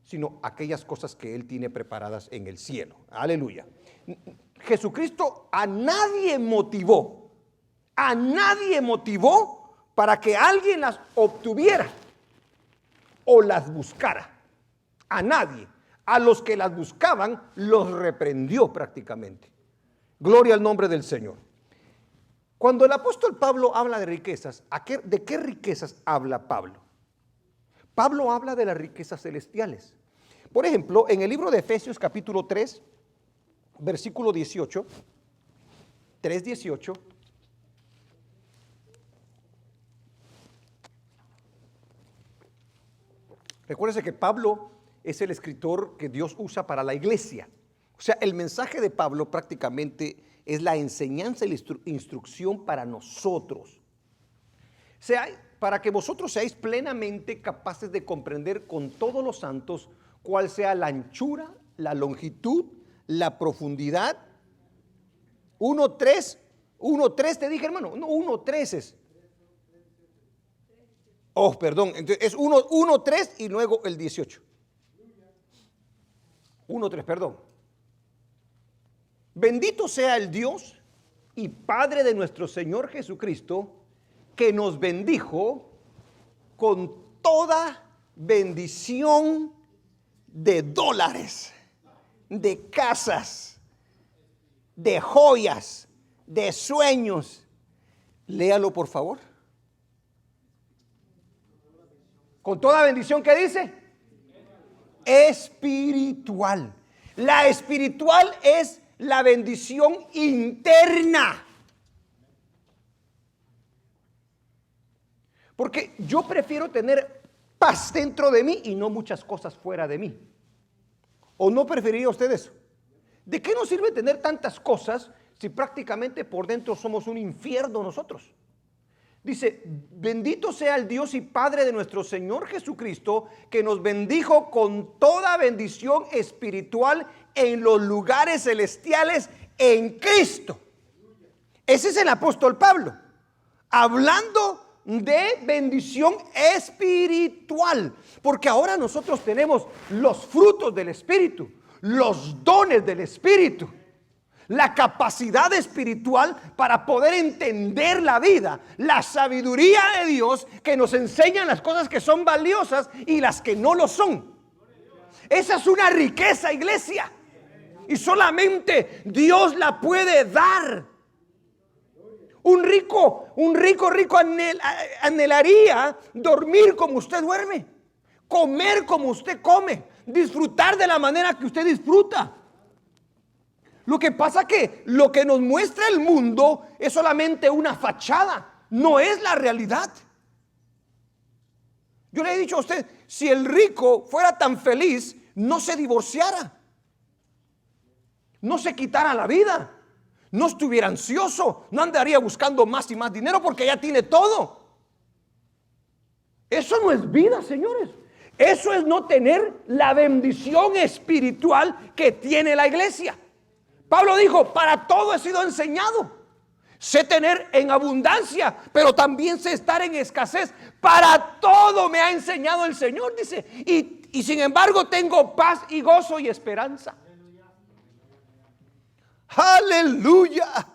sino aquellas cosas que él tiene preparadas en el cielo. Aleluya. Jesucristo a nadie motivó para que alguien las obtuviera o las buscara. A nadie. A los que las buscaban los reprendió prácticamente. Gloria al nombre del Señor. Cuando el apóstol Pablo habla de riquezas, ¿de qué riquezas habla Pablo? Pablo habla de las riquezas celestiales. Por ejemplo, en el libro de Efesios capítulo 3, versículo 18, 3:18, recuérdese que Pablo es el escritor que Dios usa para la iglesia. O sea, el mensaje de Pablo prácticamente es la enseñanza y la instrucción para nosotros. O sea, para que vosotros seáis plenamente capaces de comprender con todos los santos cuál sea la anchura, la longitud, la profundidad. 1:3 te dije, hermano. No, 1:3 es. Oh, perdón. Entonces es 1:3 y luego el 18. 1:3, perdón. Bendito sea el Dios y Padre de nuestro Señor Jesucristo, que nos bendijo con toda bendición de dólares, de casas, de joyas, de sueños. Léalo, por favor. Con toda bendición, ¿qué dice? Espiritual. La espiritual es la bendición interna. Porque yo prefiero tener paz dentro de mí y no muchas cosas fuera de mí. ¿O no preferiría usted eso? ¿De qué nos sirve tener tantas cosas si prácticamente por dentro somos un infierno nosotros? Dice, bendito sea el Dios y Padre de nuestro Señor Jesucristo, que nos bendijo con toda bendición espiritual en los lugares celestiales en Cristo. Ese es el apóstol Pablo, hablando de bendición espiritual, porque ahora nosotros tenemos los frutos del Espíritu, los dones del Espíritu, la capacidad espiritual para poder entender la vida, la sabiduría de Dios que nos enseña las cosas que son valiosas y las que no lo son. Esa es una riqueza, iglesia, y solamente Dios la puede dar. Un rico anhelaría dormir como usted duerme, comer como usted come, disfrutar de la manera que usted disfruta. Lo que pasa que lo que nos muestra el mundo es solamente una fachada, no es la realidad. Yo le he dicho a usted, si el rico fuera tan feliz, no se divorciara, no se quitara la vida, no estuviera ansioso, no andaría buscando más y más dinero porque ya tiene todo. Eso no es vida, señores. Eso es no tener la bendición espiritual que tiene la iglesia. Pablo dijo, para todo he sido enseñado. Sé tener en abundancia, pero también sé estar en escasez. Para todo me ha enseñado el Señor, dice. Y sin embargo tengo paz y gozo y esperanza. Aleluya.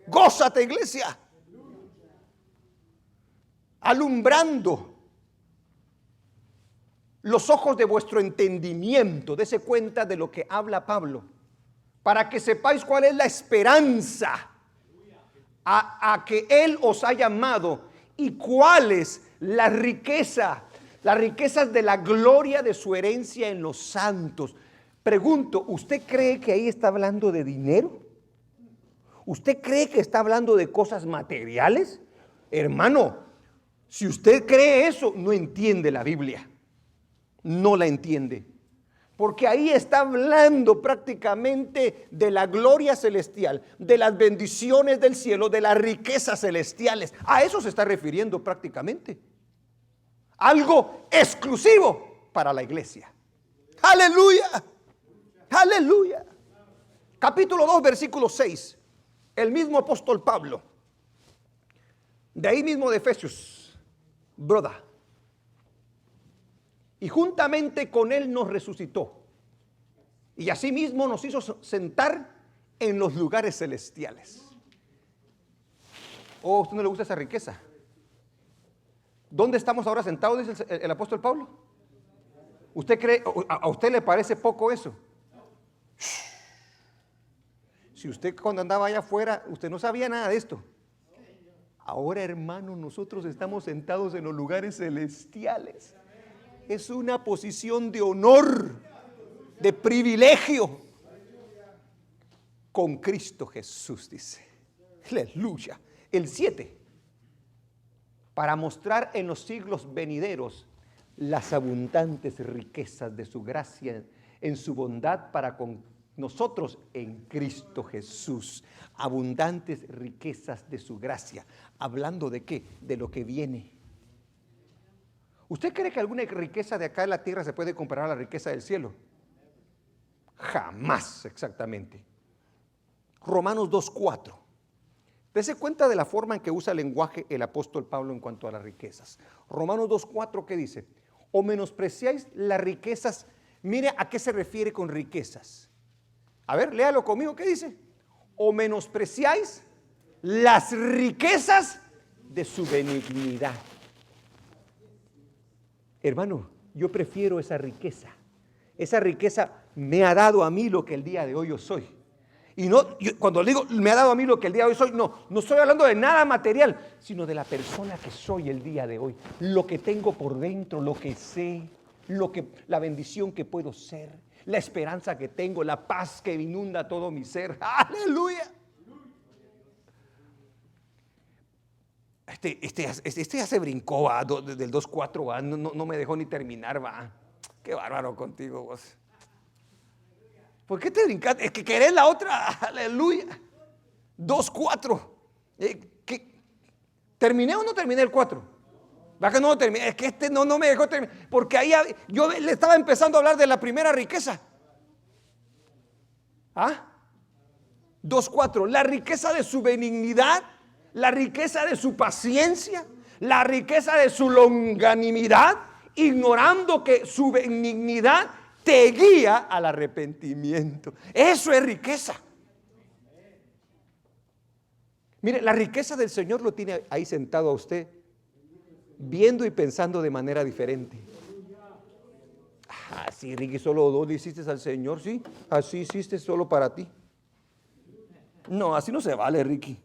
Gózate, iglesia. Alumbrando los ojos de vuestro entendimiento, dése cuenta de lo que habla Pablo, para que sepáis cuál es la esperanza a que Él os ha llamado y cuál es la riqueza, las riquezas de la gloria de su herencia en los santos. Pregunto, ¿usted cree que ahí está hablando de dinero? ¿Usted cree que está hablando de cosas materiales? Hermano, si usted cree eso, no entiende la Biblia. No la entiende. Porque ahí está hablando prácticamente de la gloria celestial, de las bendiciones del cielo, de las riquezas celestiales. A eso se está refiriendo prácticamente. Algo exclusivo para la iglesia. Aleluya. Aleluya. Capítulo 2, versículo 6. El mismo apóstol Pablo. De ahí mismo de Efesios. Broda. Y juntamente con él nos resucitó. Y asimismo nos hizo sentar en los lugares celestiales. ¿O a usted no le gusta esa riqueza? ¿Dónde estamos ahora sentados? Dice el apóstol Pablo. ¿Usted cree, a usted le parece poco eso? Si usted cuando andaba allá afuera, usted no sabía nada de esto. Ahora, hermano, nosotros estamos sentados en los lugares celestiales. Es una posición de honor, de privilegio, con Cristo Jesús, dice. Aleluya. El 7. Para mostrar en los siglos venideros las abundantes riquezas de su gracia en su bondad para con nosotros en Cristo Jesús. Abundantes riquezas de su gracia. ¿Hablando de qué? De lo que viene. ¿Usted cree que alguna riqueza de acá en la tierra se puede comparar a la riqueza del cielo? Jamás, exactamente. Romanos 2:4. Dese cuenta de la forma en que usa el lenguaje el apóstol Pablo en cuanto a las riquezas. Romanos 2:4, ¿qué dice? O menospreciáis las riquezas. Mire a qué se refiere con riquezas. A ver, léalo conmigo, ¿qué dice? O menospreciáis las riquezas de su benignidad. Hermano, yo prefiero esa riqueza. Esa riqueza me ha dado a mí lo que el día de hoy yo soy. Y no, cuando digo me ha dado a mí lo que el día de hoy soy, no estoy hablando de nada material, sino de la persona que soy el día de hoy. Lo que tengo por dentro, lo que sé, la bendición que puedo ser, la esperanza que tengo, la paz que inunda todo mi ser. ¡Aleluya! Este ya se brincó del 2:4, no me dejó ni terminar, va. Qué bárbaro contigo vos. ¿Por qué te brincaste? Es que querés la otra, aleluya. 2:4. ¿Terminé o no terminé el 4? ¿Va que no lo terminé? Es que no me dejó terminar. Porque ahí yo le estaba empezando a hablar de la primera riqueza. 2:4. La riqueza de su benignidad, la riqueza de su paciencia, la riqueza de su longanimidad, ignorando que su benignidad te guía al arrepentimiento. Eso es riqueza. Mire, la riqueza del Señor lo tiene ahí sentado a usted, viendo y pensando de manera diferente. Sí, Ricky, solo 2 le hiciste al Señor, sí, así hiciste solo para ti. No, así no se vale, Ricky.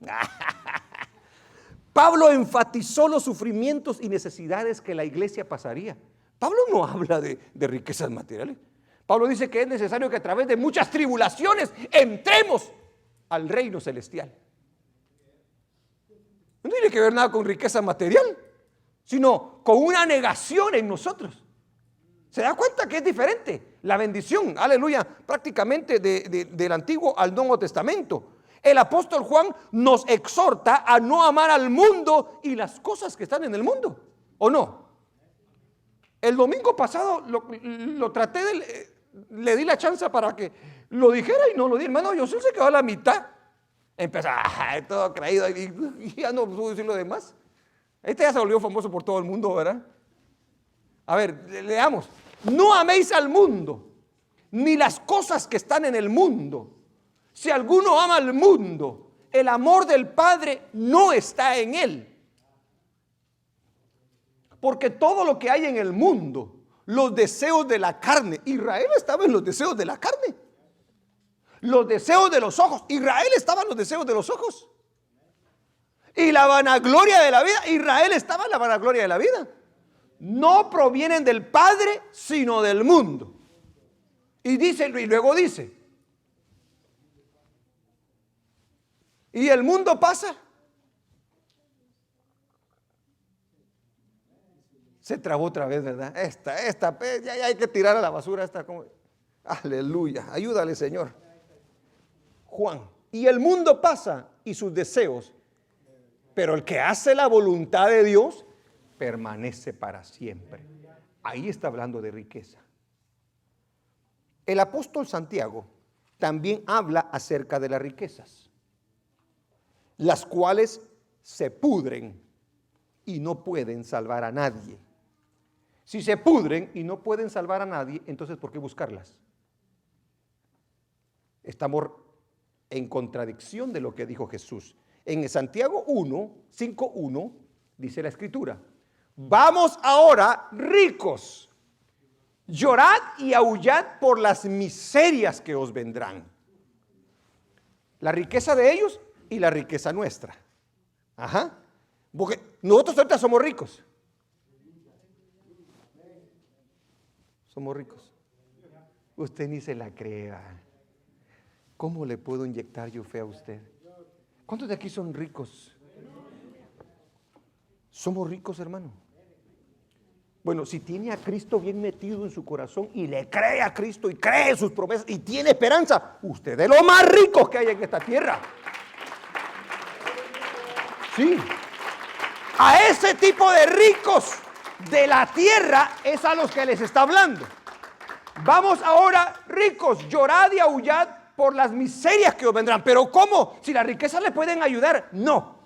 Pablo enfatizó los sufrimientos y necesidades que la iglesia pasaría. Pablo no habla de riquezas materiales. Pablo dice que es necesario que a través de muchas tribulaciones entremos al reino celestial. No tiene que ver nada con riqueza material, sino con una negación en nosotros. ¿Se da cuenta que es diferente? La bendición, aleluya, prácticamente del Antiguo al Nuevo Testamento. El apóstol Juan nos exhorta a no amar al mundo y las cosas que están en el mundo, ¿o no? El domingo pasado lo traté le di la chance para que lo dijera y no lo di. Hermano, yo se quedó a la mitad. Empezó, todo creído, y ya no pudo decir lo demás. Este ya se volvió famoso por todo el mundo, ¿verdad? A ver, leamos. No améis al mundo, ni las cosas que están en el mundo. Si alguno ama al mundo, el amor del Padre no está en él. Porque todo lo que hay en el mundo, los deseos de la carne, Israel estaba en los deseos de la carne. Los deseos de los ojos, Israel estaba en los deseos de los ojos. Y la vanagloria de la vida, Israel estaba en la vanagloria de la vida. No provienen del Padre, sino del mundo. Y luego dice, y el mundo pasa. Se trabó otra vez, ¿verdad? Ya hay que tirar a la basura esta. Aleluya, ayúdale, Señor. Juan, y el mundo pasa y sus deseos, pero el que hace la voluntad de Dios permanece para siempre. Ahí está hablando de riqueza. El apóstol Santiago también habla acerca de las riquezas, las cuales se pudren y no pueden salvar a nadie. Si se pudren y no pueden salvar a nadie, entonces ¿por qué buscarlas? Estamos en contradicción de lo que dijo Jesús. En Santiago 5:1 dice la Escritura: vamos ahora ricos, llorad y aullad por las miserias que os vendrán. La riqueza de ellos y la riqueza nuestra. Ajá. Porque nosotros ahorita somos ricos. Somos ricos. Usted ni se la crea. ¿Cómo le puedo inyectar yo fe a usted? ¿Cuántos de aquí son ricos? Somos ricos, hermano. Bueno, si tiene a Cristo bien metido en su corazón y le cree a Cristo y cree en sus promesas y tiene esperanza, usted es lo más rico que hay en esta tierra. Sí. A ese tipo de ricos de la tierra es a los que les está hablando. Vamos ahora ricos, llorad y aullad por las miserias que os vendrán. Pero ¿cómo? Si las riquezas le pueden ayudar, no.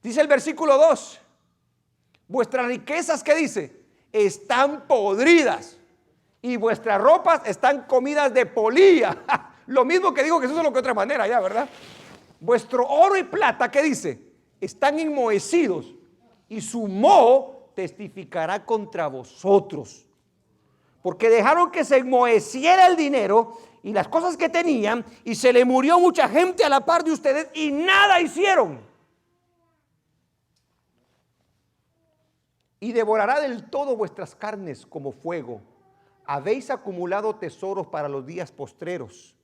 Dice el versículo 2, vuestras riquezas, ¿qué dice? Están podridas y vuestras ropas están comidas de polilla. Lo mismo que digo Jesús, solo que de otra manera ya, ¿verdad? Vuestro oro y plata, ¿qué dice? Están enmohecidos y su moho testificará contra vosotros. Porque dejaron que se enmoheciera el dinero y las cosas que tenían y se le murió mucha gente a la par de ustedes y nada hicieron. Y devorará del todo vuestras carnes como fuego. Habéis acumulado tesoros para los días postreros.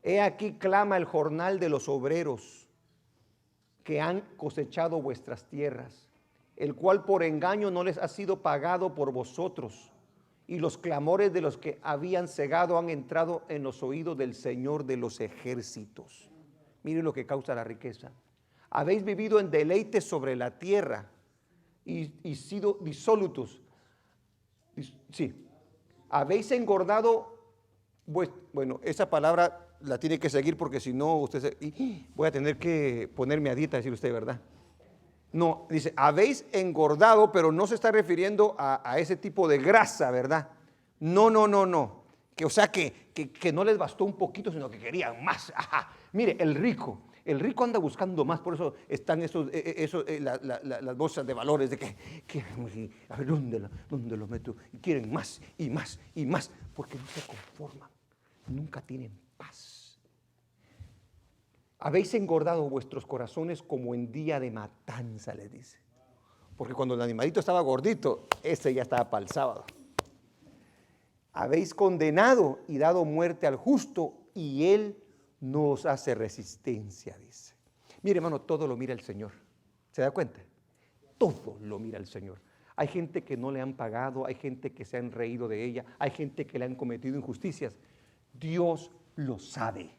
He aquí clama el jornal de los obreros que han cosechado vuestras tierras, el cual por engaño no les ha sido pagado por vosotros, y los clamores de los que habían cegado han entrado en los oídos del Señor de los ejércitos. Miren lo que causa la riqueza. Habéis vivido en deleites sobre la tierra y sido disolutos. Sí, habéis engordado. Bueno, esa palabra la tiene que seguir porque si no voy a tener que ponerme a dieta, decir usted, ¿verdad? No, dice, habéis engordado, pero no se está refiriendo a ese tipo de grasa, ¿verdad? No. O sea que no les bastó un poquito, sino que querían más. Ajá. Mire, el rico anda buscando más, por eso están las bolsas de valores de que a ver, ¿dónde lo meto? Y quieren más y más y más, porque no se conforman, nunca tienen paz. Habéis engordado vuestros corazones como en día de matanza, le dice. Porque cuando el animalito estaba gordito, ese ya estaba para el sábado. Habéis condenado y dado muerte al justo y él no os hace resistencia, dice. Mire, hermano, todo lo mira el Señor. ¿Se da cuenta? Todo lo mira el Señor. Hay gente que no le han pagado, hay gente que se han reído de ella, hay gente que le han cometido injusticias. Dios lo sabe.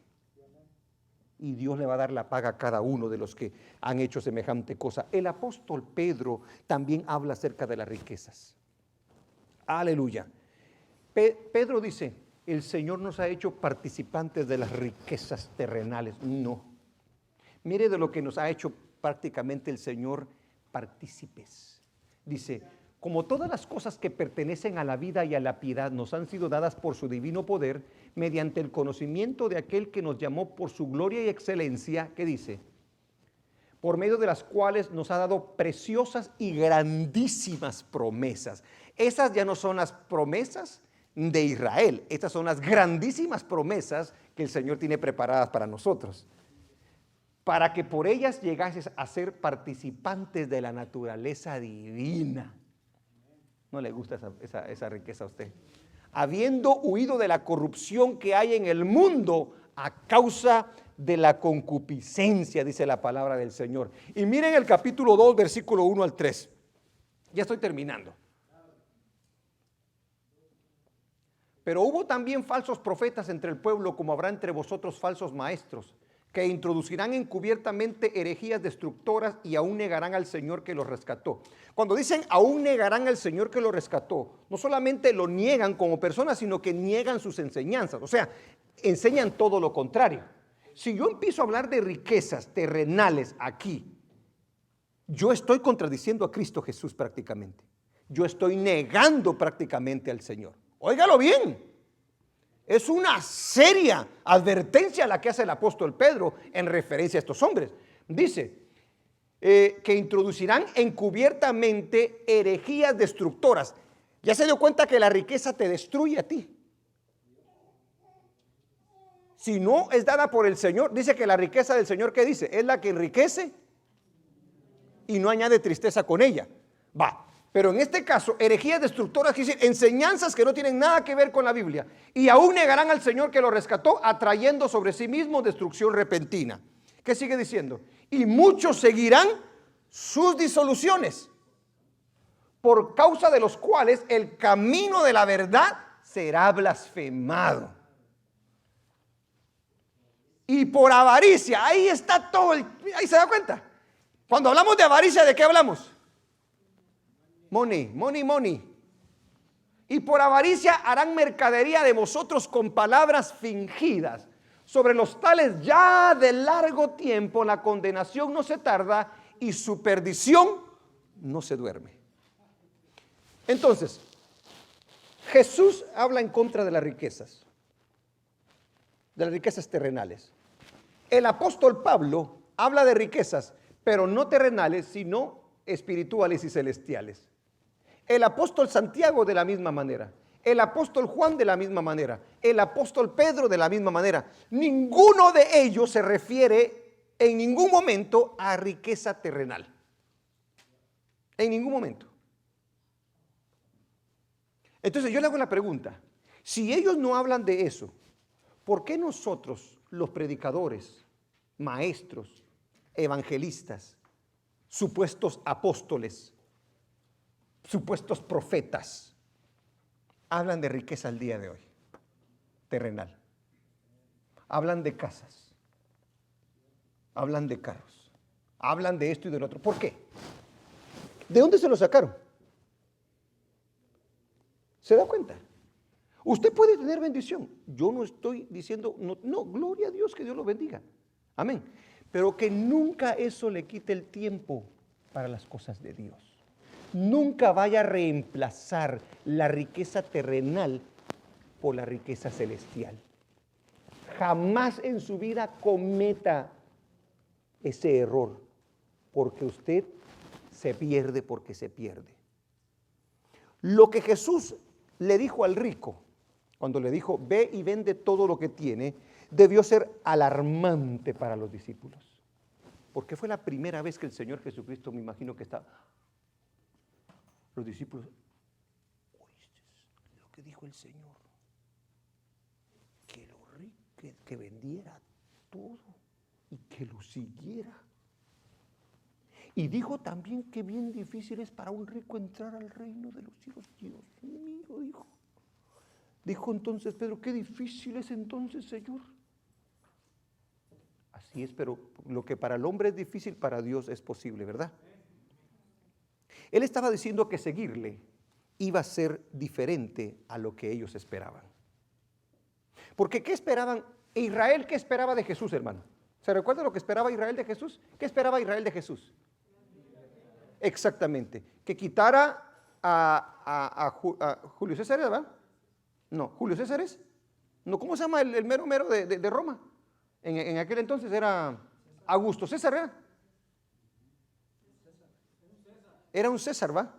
Y Dios le va a dar la paga a cada uno de los que han hecho semejante cosa. El apóstol Pedro también habla acerca de las riquezas. Aleluya. Pedro dice, el Señor nos ha hecho participantes de las riquezas terrenales. No. Mire de lo que nos ha hecho prácticamente el Señor partícipes. Dice, como todas las cosas que pertenecen a la vida y a la piedad nos han sido dadas por su divino poder, mediante el conocimiento de aquel que nos llamó por su gloria y excelencia, ¿qué dice? Por medio de las cuales nos ha dado preciosas y grandísimas promesas. Esas ya no son las promesas de Israel, estas son las grandísimas promesas que el Señor tiene preparadas para nosotros, para que por ellas llegases a ser participantes de la naturaleza divina. ¿No le gusta esa riqueza a usted? Habiendo huido de la corrupción que hay en el mundo a causa de la concupiscencia, dice la palabra del Señor. Y miren el capítulo 2, versículo 1 al 3. Ya estoy terminando. Pero hubo también falsos profetas entre el pueblo, como habrá entre vosotros falsos maestros, que introducirán encubiertamente herejías destructoras y aún negarán al Señor que los rescató. Cuando dicen aún negarán al Señor que los rescató, no solamente lo niegan como personas, sino que niegan sus enseñanzas. O sea, enseñan todo lo contrario. Si yo empiezo a hablar de riquezas terrenales aquí, yo estoy contradiciendo a Cristo Jesús prácticamente. Yo estoy negando prácticamente al Señor. Óigalo bien. Es una seria advertencia la que hace el apóstol Pedro en referencia a estos hombres. Dice que introducirán encubiertamente herejías destructoras. Ya se dio cuenta que la riqueza te destruye a ti. Si no es dada por el Señor, dice que la riqueza del Señor, ¿qué dice? Es la que enriquece y no añade tristeza con ella. Va. Pero en este caso, herejías destructoras, quiere decir enseñanzas que no tienen nada que ver con la Biblia. Y aún negarán al Señor que lo rescató, atrayendo sobre sí mismo destrucción repentina. ¿Qué sigue diciendo? Y muchos seguirán sus disoluciones, por causa de los cuales el camino de la verdad será blasfemado. Y por avaricia, ahí está todo, ahí se da cuenta. Cuando hablamos de avaricia, ¿de qué hablamos? Money, money, money. Y por avaricia harán mercadería de vosotros con palabras fingidas. Sobre los tales ya de largo tiempo la condenación no se tarda y su perdición no se duerme. Entonces, Jesús habla en contra de las riquezas terrenales. El apóstol Pablo habla de riquezas, pero no terrenales, sino espirituales y celestiales. El apóstol Santiago de la misma manera, el apóstol Juan de la misma manera, el apóstol Pedro de la misma manera. Ninguno de ellos se refiere en ningún momento a riqueza terrenal. En ningún momento. Entonces yo le hago la pregunta, si ellos no hablan de eso, ¿por qué nosotros, los predicadores, maestros, evangelistas, supuestos apóstoles, supuestos profetas, hablan de riqueza al día de hoy, terrenal? Hablan de casas, hablan de carros, hablan de esto y del otro. ¿Por qué? ¿De dónde se lo sacaron? ¿Se da cuenta? Usted puede tener bendición. Yo no estoy diciendo, no, gloria a Dios, que Dios lo bendiga. Amén. Pero que nunca eso le quite el tiempo para las cosas de Dios. Nunca vaya a reemplazar la riqueza terrenal por la riqueza celestial. Jamás en su vida cometa ese error, porque usted se pierde porque se pierde. Lo que Jesús le dijo al rico, cuando le dijo, ve y vende todo lo que tiene, debió ser alarmante para los discípulos. Porque fue la primera vez que el Señor Jesucristo, me imagino que estaba, los discípulos, ¿oíste lo que dijo el Señor? que vendiera todo y que lo siguiera. Y dijo también que bien difícil es para un rico entrar al reino de los cielos. Dios mío, dijo. Dijo entonces Pedro, qué difícil es entonces, Señor. Así es, pero lo que para el hombre es difícil, para Dios es posible, ¿verdad? Él estaba diciendo que seguirle iba a ser diferente a lo que ellos esperaban. Porque ¿qué esperaban? Israel, ¿qué esperaba de Jesús, hermano? ¿Se recuerda lo que esperaba Israel de Jesús? ¿Qué esperaba Israel de Jesús? Exactamente, que quitara a Julio César, ¿verdad? No, Julio César es. No, ¿cómo se llama el mero de Roma? En aquel entonces era Augusto César, ¿verdad? Era un César, ¿va?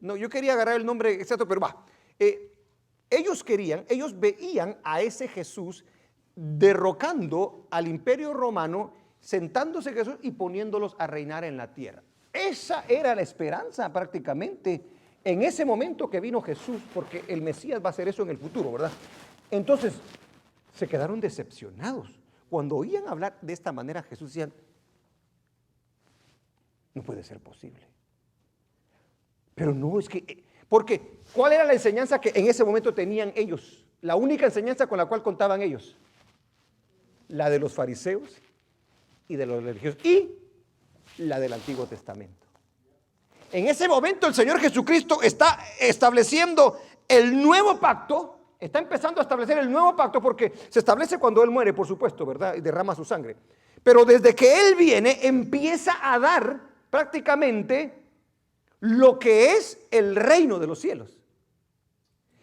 No, yo quería agarrar el nombre exacto, pero va. Ellos veían a ese Jesús derrocando al imperio romano, sentándose Jesús y poniéndolos a reinar en la tierra. Esa era la esperanza prácticamente en ese momento que vino Jesús, porque el Mesías va a hacer eso en el futuro, ¿verdad? Entonces, se quedaron decepcionados. Cuando oían hablar de esta manera, Jesús decían, no puede ser posible. Pero no, es que, porque, ¿cuál era la enseñanza que en ese momento tenían ellos? La única enseñanza con la cual contaban ellos. La de los fariseos y de los religiosos. Y la del Antiguo Testamento. En ese momento el Señor Jesucristo está estableciendo el nuevo pacto, está empezando a establecer el nuevo pacto, porque se establece cuando Él muere, por supuesto, ¿verdad? Y derrama su sangre. Pero desde que Él viene, empieza a dar prácticamente lo que es el reino de los cielos.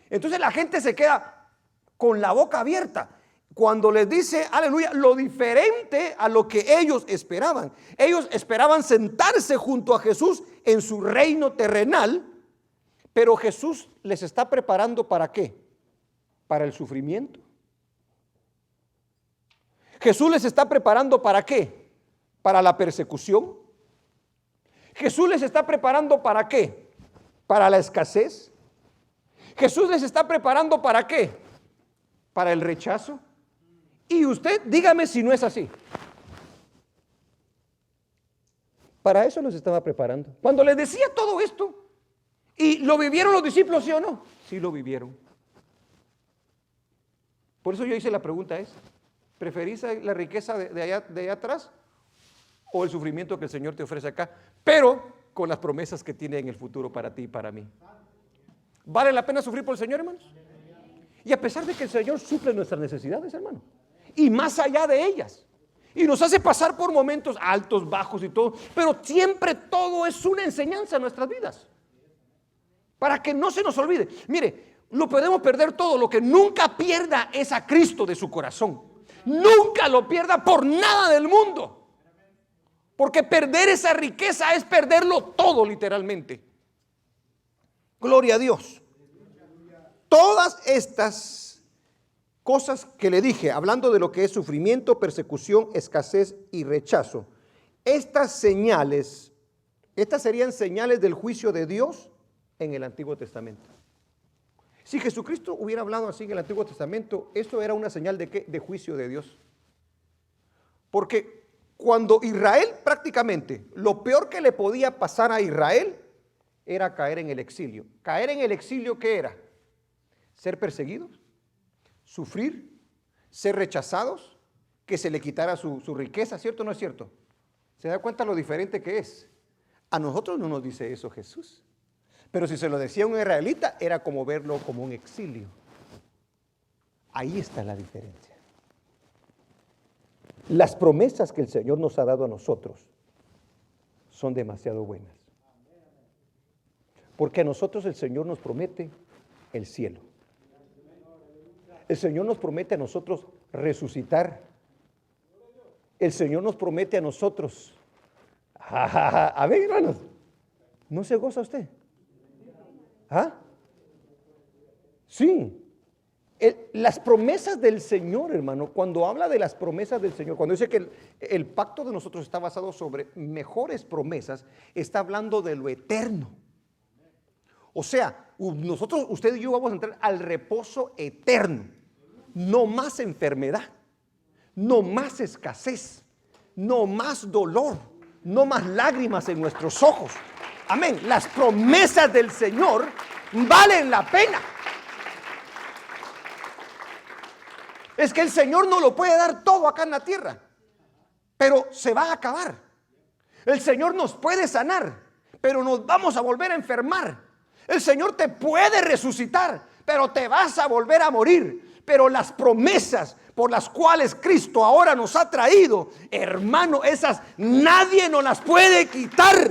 Entonces la gente se queda con la boca abierta cuando les dice, aleluya, lo diferente a lo que ellos esperaban. Ellos esperaban sentarse junto a Jesús en su reino terrenal, pero Jesús les está preparando ¿para qué? Para el sufrimiento. Jesús les está preparando ¿para qué? Para la persecución. Jesús les está preparando ¿para qué? Para la escasez. Jesús les está preparando ¿para qué? Para el rechazo. Y usted dígame si no es así. Para eso los estaba preparando. Cuando les decía todo esto, ¿y lo vivieron los discípulos, sí o no? Sí lo vivieron. Por eso yo hice la pregunta es, ¿preferís la riqueza de allá atrás o el sufrimiento que el Señor te ofrece acá? Pero con las promesas que tiene en el futuro para ti y para mí. ¿Vale la pena sufrir por el Señor, hermanos? Y a pesar de que el Señor suple nuestras necesidades, hermano, y más allá de ellas, y nos hace pasar por momentos altos, bajos y todo, pero siempre todo es una enseñanza en nuestras vidas, para que no se nos olvide. Mire, lo podemos perder todo, lo que nunca pierda es a Cristo de su corazón. Nunca lo pierda por nada del mundo, porque perder esa riqueza es perderlo todo literalmente. Gloria a Dios. Todas estas cosas que le dije, hablando de lo que es sufrimiento, persecución, escasez y rechazo, estas señales, estas serían señales del juicio de Dios en el Antiguo Testamento. Si Jesucristo hubiera hablado así en el Antiguo Testamento, esto era una señal de ¿qué? De juicio de Dios. Porque cuando Israel prácticamente, lo peor que le podía pasar a Israel era caer en el exilio. ¿Caer en el exilio qué era? Ser perseguidos, sufrir, ser rechazados, que se le quitara su riqueza, ¿cierto o no es cierto? ¿Se da cuenta lo diferente que es? A nosotros no nos dice eso Jesús, pero si se lo decía a un israelita era como verlo como un exilio. Ahí está la diferencia. Las promesas que el Señor nos ha dado a nosotros son demasiado buenas, porque a nosotros el Señor nos promete el cielo. El Señor nos promete a nosotros resucitar. El Señor nos promete a nosotros. A ver, hermanos, ¿no se goza usted? ¿Ah? Sí. Las promesas del Señor, hermano, cuando habla de las promesas del Señor, cuando dice que el pacto de nosotros está basado sobre mejores promesas, está hablando de lo eterno. O sea, nosotros, usted y yo vamos a entrar al reposo eterno. No más enfermedad, no más escasez, no más dolor, no más lágrimas en nuestros ojos. Amén. Las promesas del Señor valen la pena. Es que el Señor no lo puede dar todo acá en la tierra, pero se va a acabar. El Señor nos puede sanar, pero nos vamos a volver a enfermar. El Señor te puede resucitar, pero te vas a volver a morir. Pero las promesas por las cuales Cristo ahora nos ha traído, hermano, esas nadie nos las puede quitar.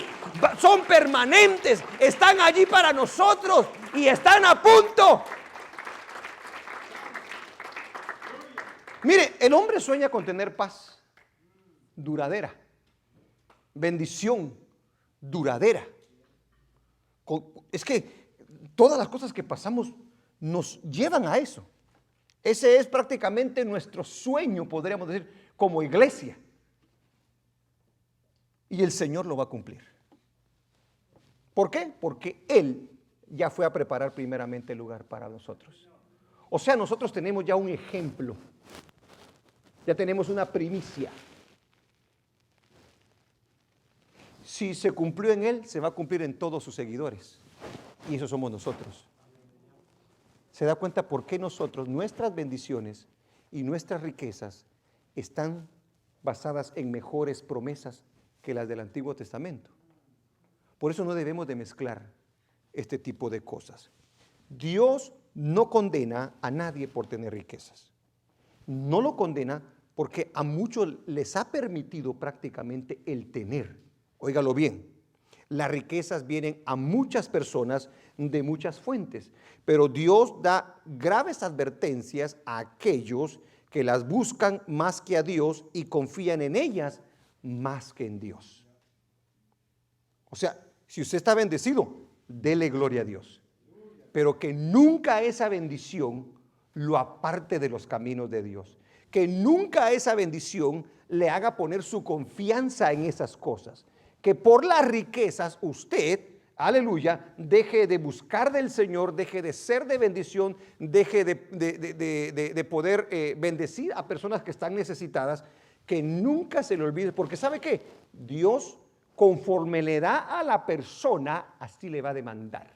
Son permanentes, están allí para nosotros y están a punto. Mire, el hombre sueña con tener paz duradera, bendición duradera. Es que todas las cosas que pasamos nos llevan a eso. Ese es prácticamente nuestro sueño, podríamos decir, como iglesia. Y el Señor lo va a cumplir. ¿Por qué? Porque Él ya fue a preparar primeramente el lugar para nosotros. O sea, nosotros tenemos ya un ejemplo. Ya tenemos una primicia. Si se cumplió en Él, se va a cumplir en todos sus seguidores. Y eso somos nosotros. ¿Se da cuenta por qué nosotros, nuestras bendiciones y nuestras riquezas están basadas en mejores promesas que las del Antiguo Testamento? Por eso no debemos de mezclar este tipo de cosas. Dios no condena a nadie por tener riquezas. No lo condena porque a muchos les ha permitido prácticamente el tener. Óigalo bien, las riquezas vienen a muchas personas de muchas fuentes, pero Dios da graves advertencias a aquellos que las buscan más que a Dios y confían en ellas más que en Dios. O sea, si usted está bendecido, dele gloria a Dios, pero que nunca esa bendición lo aparte de los caminos de Dios, que nunca esa bendición le haga poner su confianza en esas cosas, que por las riquezas usted, aleluya, deje de buscar del Señor, deje de ser de bendición, deje de poder bendecir a personas que están necesitadas, que nunca se le olvide, porque ¿sabe qué? Dios, conforme le da a la persona, así le va a demandar.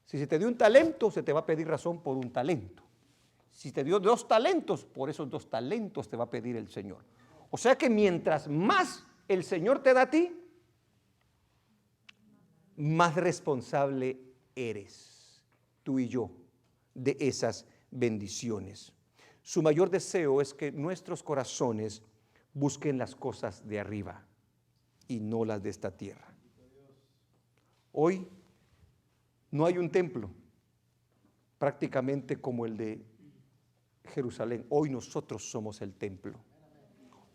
Si se te dio un talento, se te va a pedir razón por un talento. Si te dio 2 talentos, por esos 2 talentos te va a pedir el Señor. O sea que mientras más el Señor te da a ti, más responsable eres tú y yo de esas bendiciones. Su mayor deseo es que nuestros corazones busquen las cosas de arriba y no las de esta tierra. Hoy no hay un templo prácticamente como el de Jerusalén. Hoy nosotros somos el templo.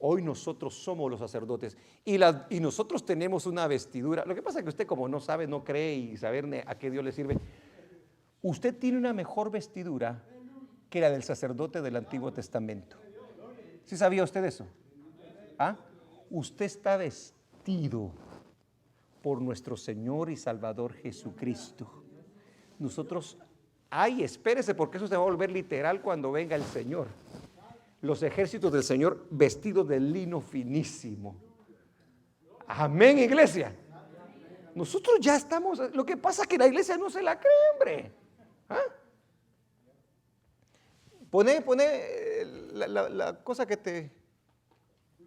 Hoy nosotros somos los sacerdotes y nosotros tenemos una vestidura. Lo que pasa es que usted, como no sabe, no cree y saber a qué Dios le sirve, usted tiene una mejor vestidura que la del sacerdote del Antiguo Testamento. ¿Sí sabía usted eso? ¿Ah? Usted está vestido por nuestro Señor y Salvador Jesucristo. Nosotros, espérese, porque eso se va a volver literal cuando venga el Señor. Los ejércitos del Señor vestidos de lino finísimo. Amén, iglesia. Nosotros ya estamos, lo que pasa es que la iglesia no se la cree, hombre. ¿Ah? Pone la cosa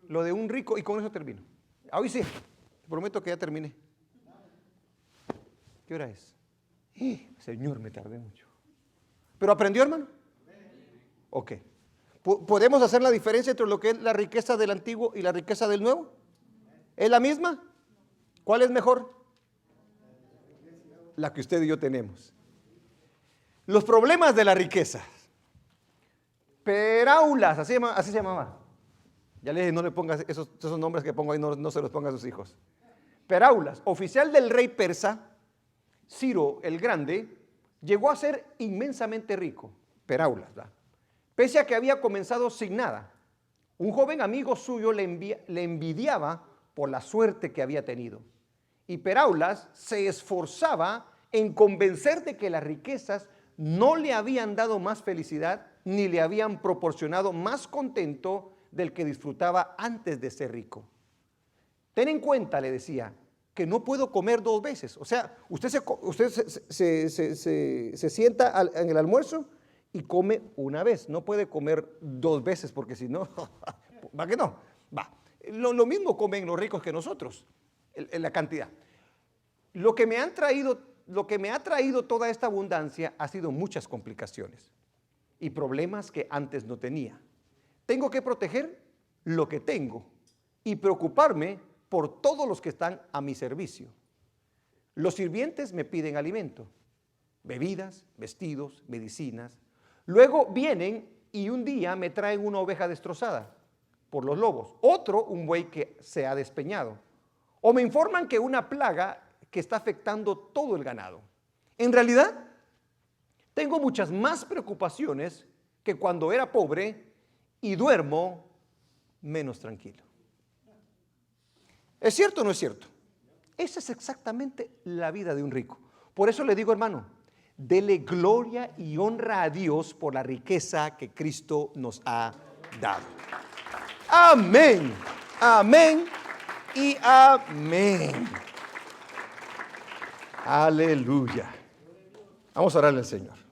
lo de un rico, y con eso termino. Hoy sí, prometo que ya terminé. ¿Qué hora es? Señor, me tardé mucho. ¿Pero aprendió, hermano? Ok. ¿Podemos hacer la diferencia entre lo que es la riqueza del Antiguo y la riqueza del Nuevo? ¿Es la misma? ¿Cuál es mejor? La que usted y yo tenemos. Los problemas de la riqueza. Peráulas, así se llamaba. Ya le dije, no le pongas esos nombres que pongo ahí, no se los ponga a sus hijos. Peráulas, oficial del rey persa, Ciro el Grande, llegó a ser inmensamente rico. Peráulas, ¿verdad? Pese a que había comenzado sin nada. Un joven amigo suyo le envidiaba por la suerte que había tenido. Y Peráulas se esforzaba en convencer de que las riquezas no le habían dado más felicidad ni le habían proporcionado más contento del que disfrutaba antes de ser rico. Ten en cuenta, le decía, que no puedo comer 2 veces. O sea, usted se sienta en el almuerzo y come una vez. No puede comer 2 veces porque si no, ¿va que no? Va. Lo mismo comen los ricos que nosotros, en la cantidad. Lo que me ha traído toda esta abundancia ha sido muchas complicaciones y problemas que antes no tenía. Tengo que proteger lo que tengo y preocuparme por todos los que están a mi servicio. Los sirvientes me piden alimento, bebidas, vestidos, medicinas. Luego vienen y un día me traen una oveja destrozada por los lobos, otro un buey que se ha despeñado, o me informan que una plaga que está afectando todo el ganado. En realidad, tengo muchas más preocupaciones que cuando era pobre y duermo menos tranquilo. ¿Es cierto o no es cierto? Esa es exactamente la vida de un rico. Por eso le digo, hermano, dele gloria y honra a Dios por la riqueza que Cristo nos ha dado. Amén, amén y amén. Aleluya. Vamos a orarle al Señor.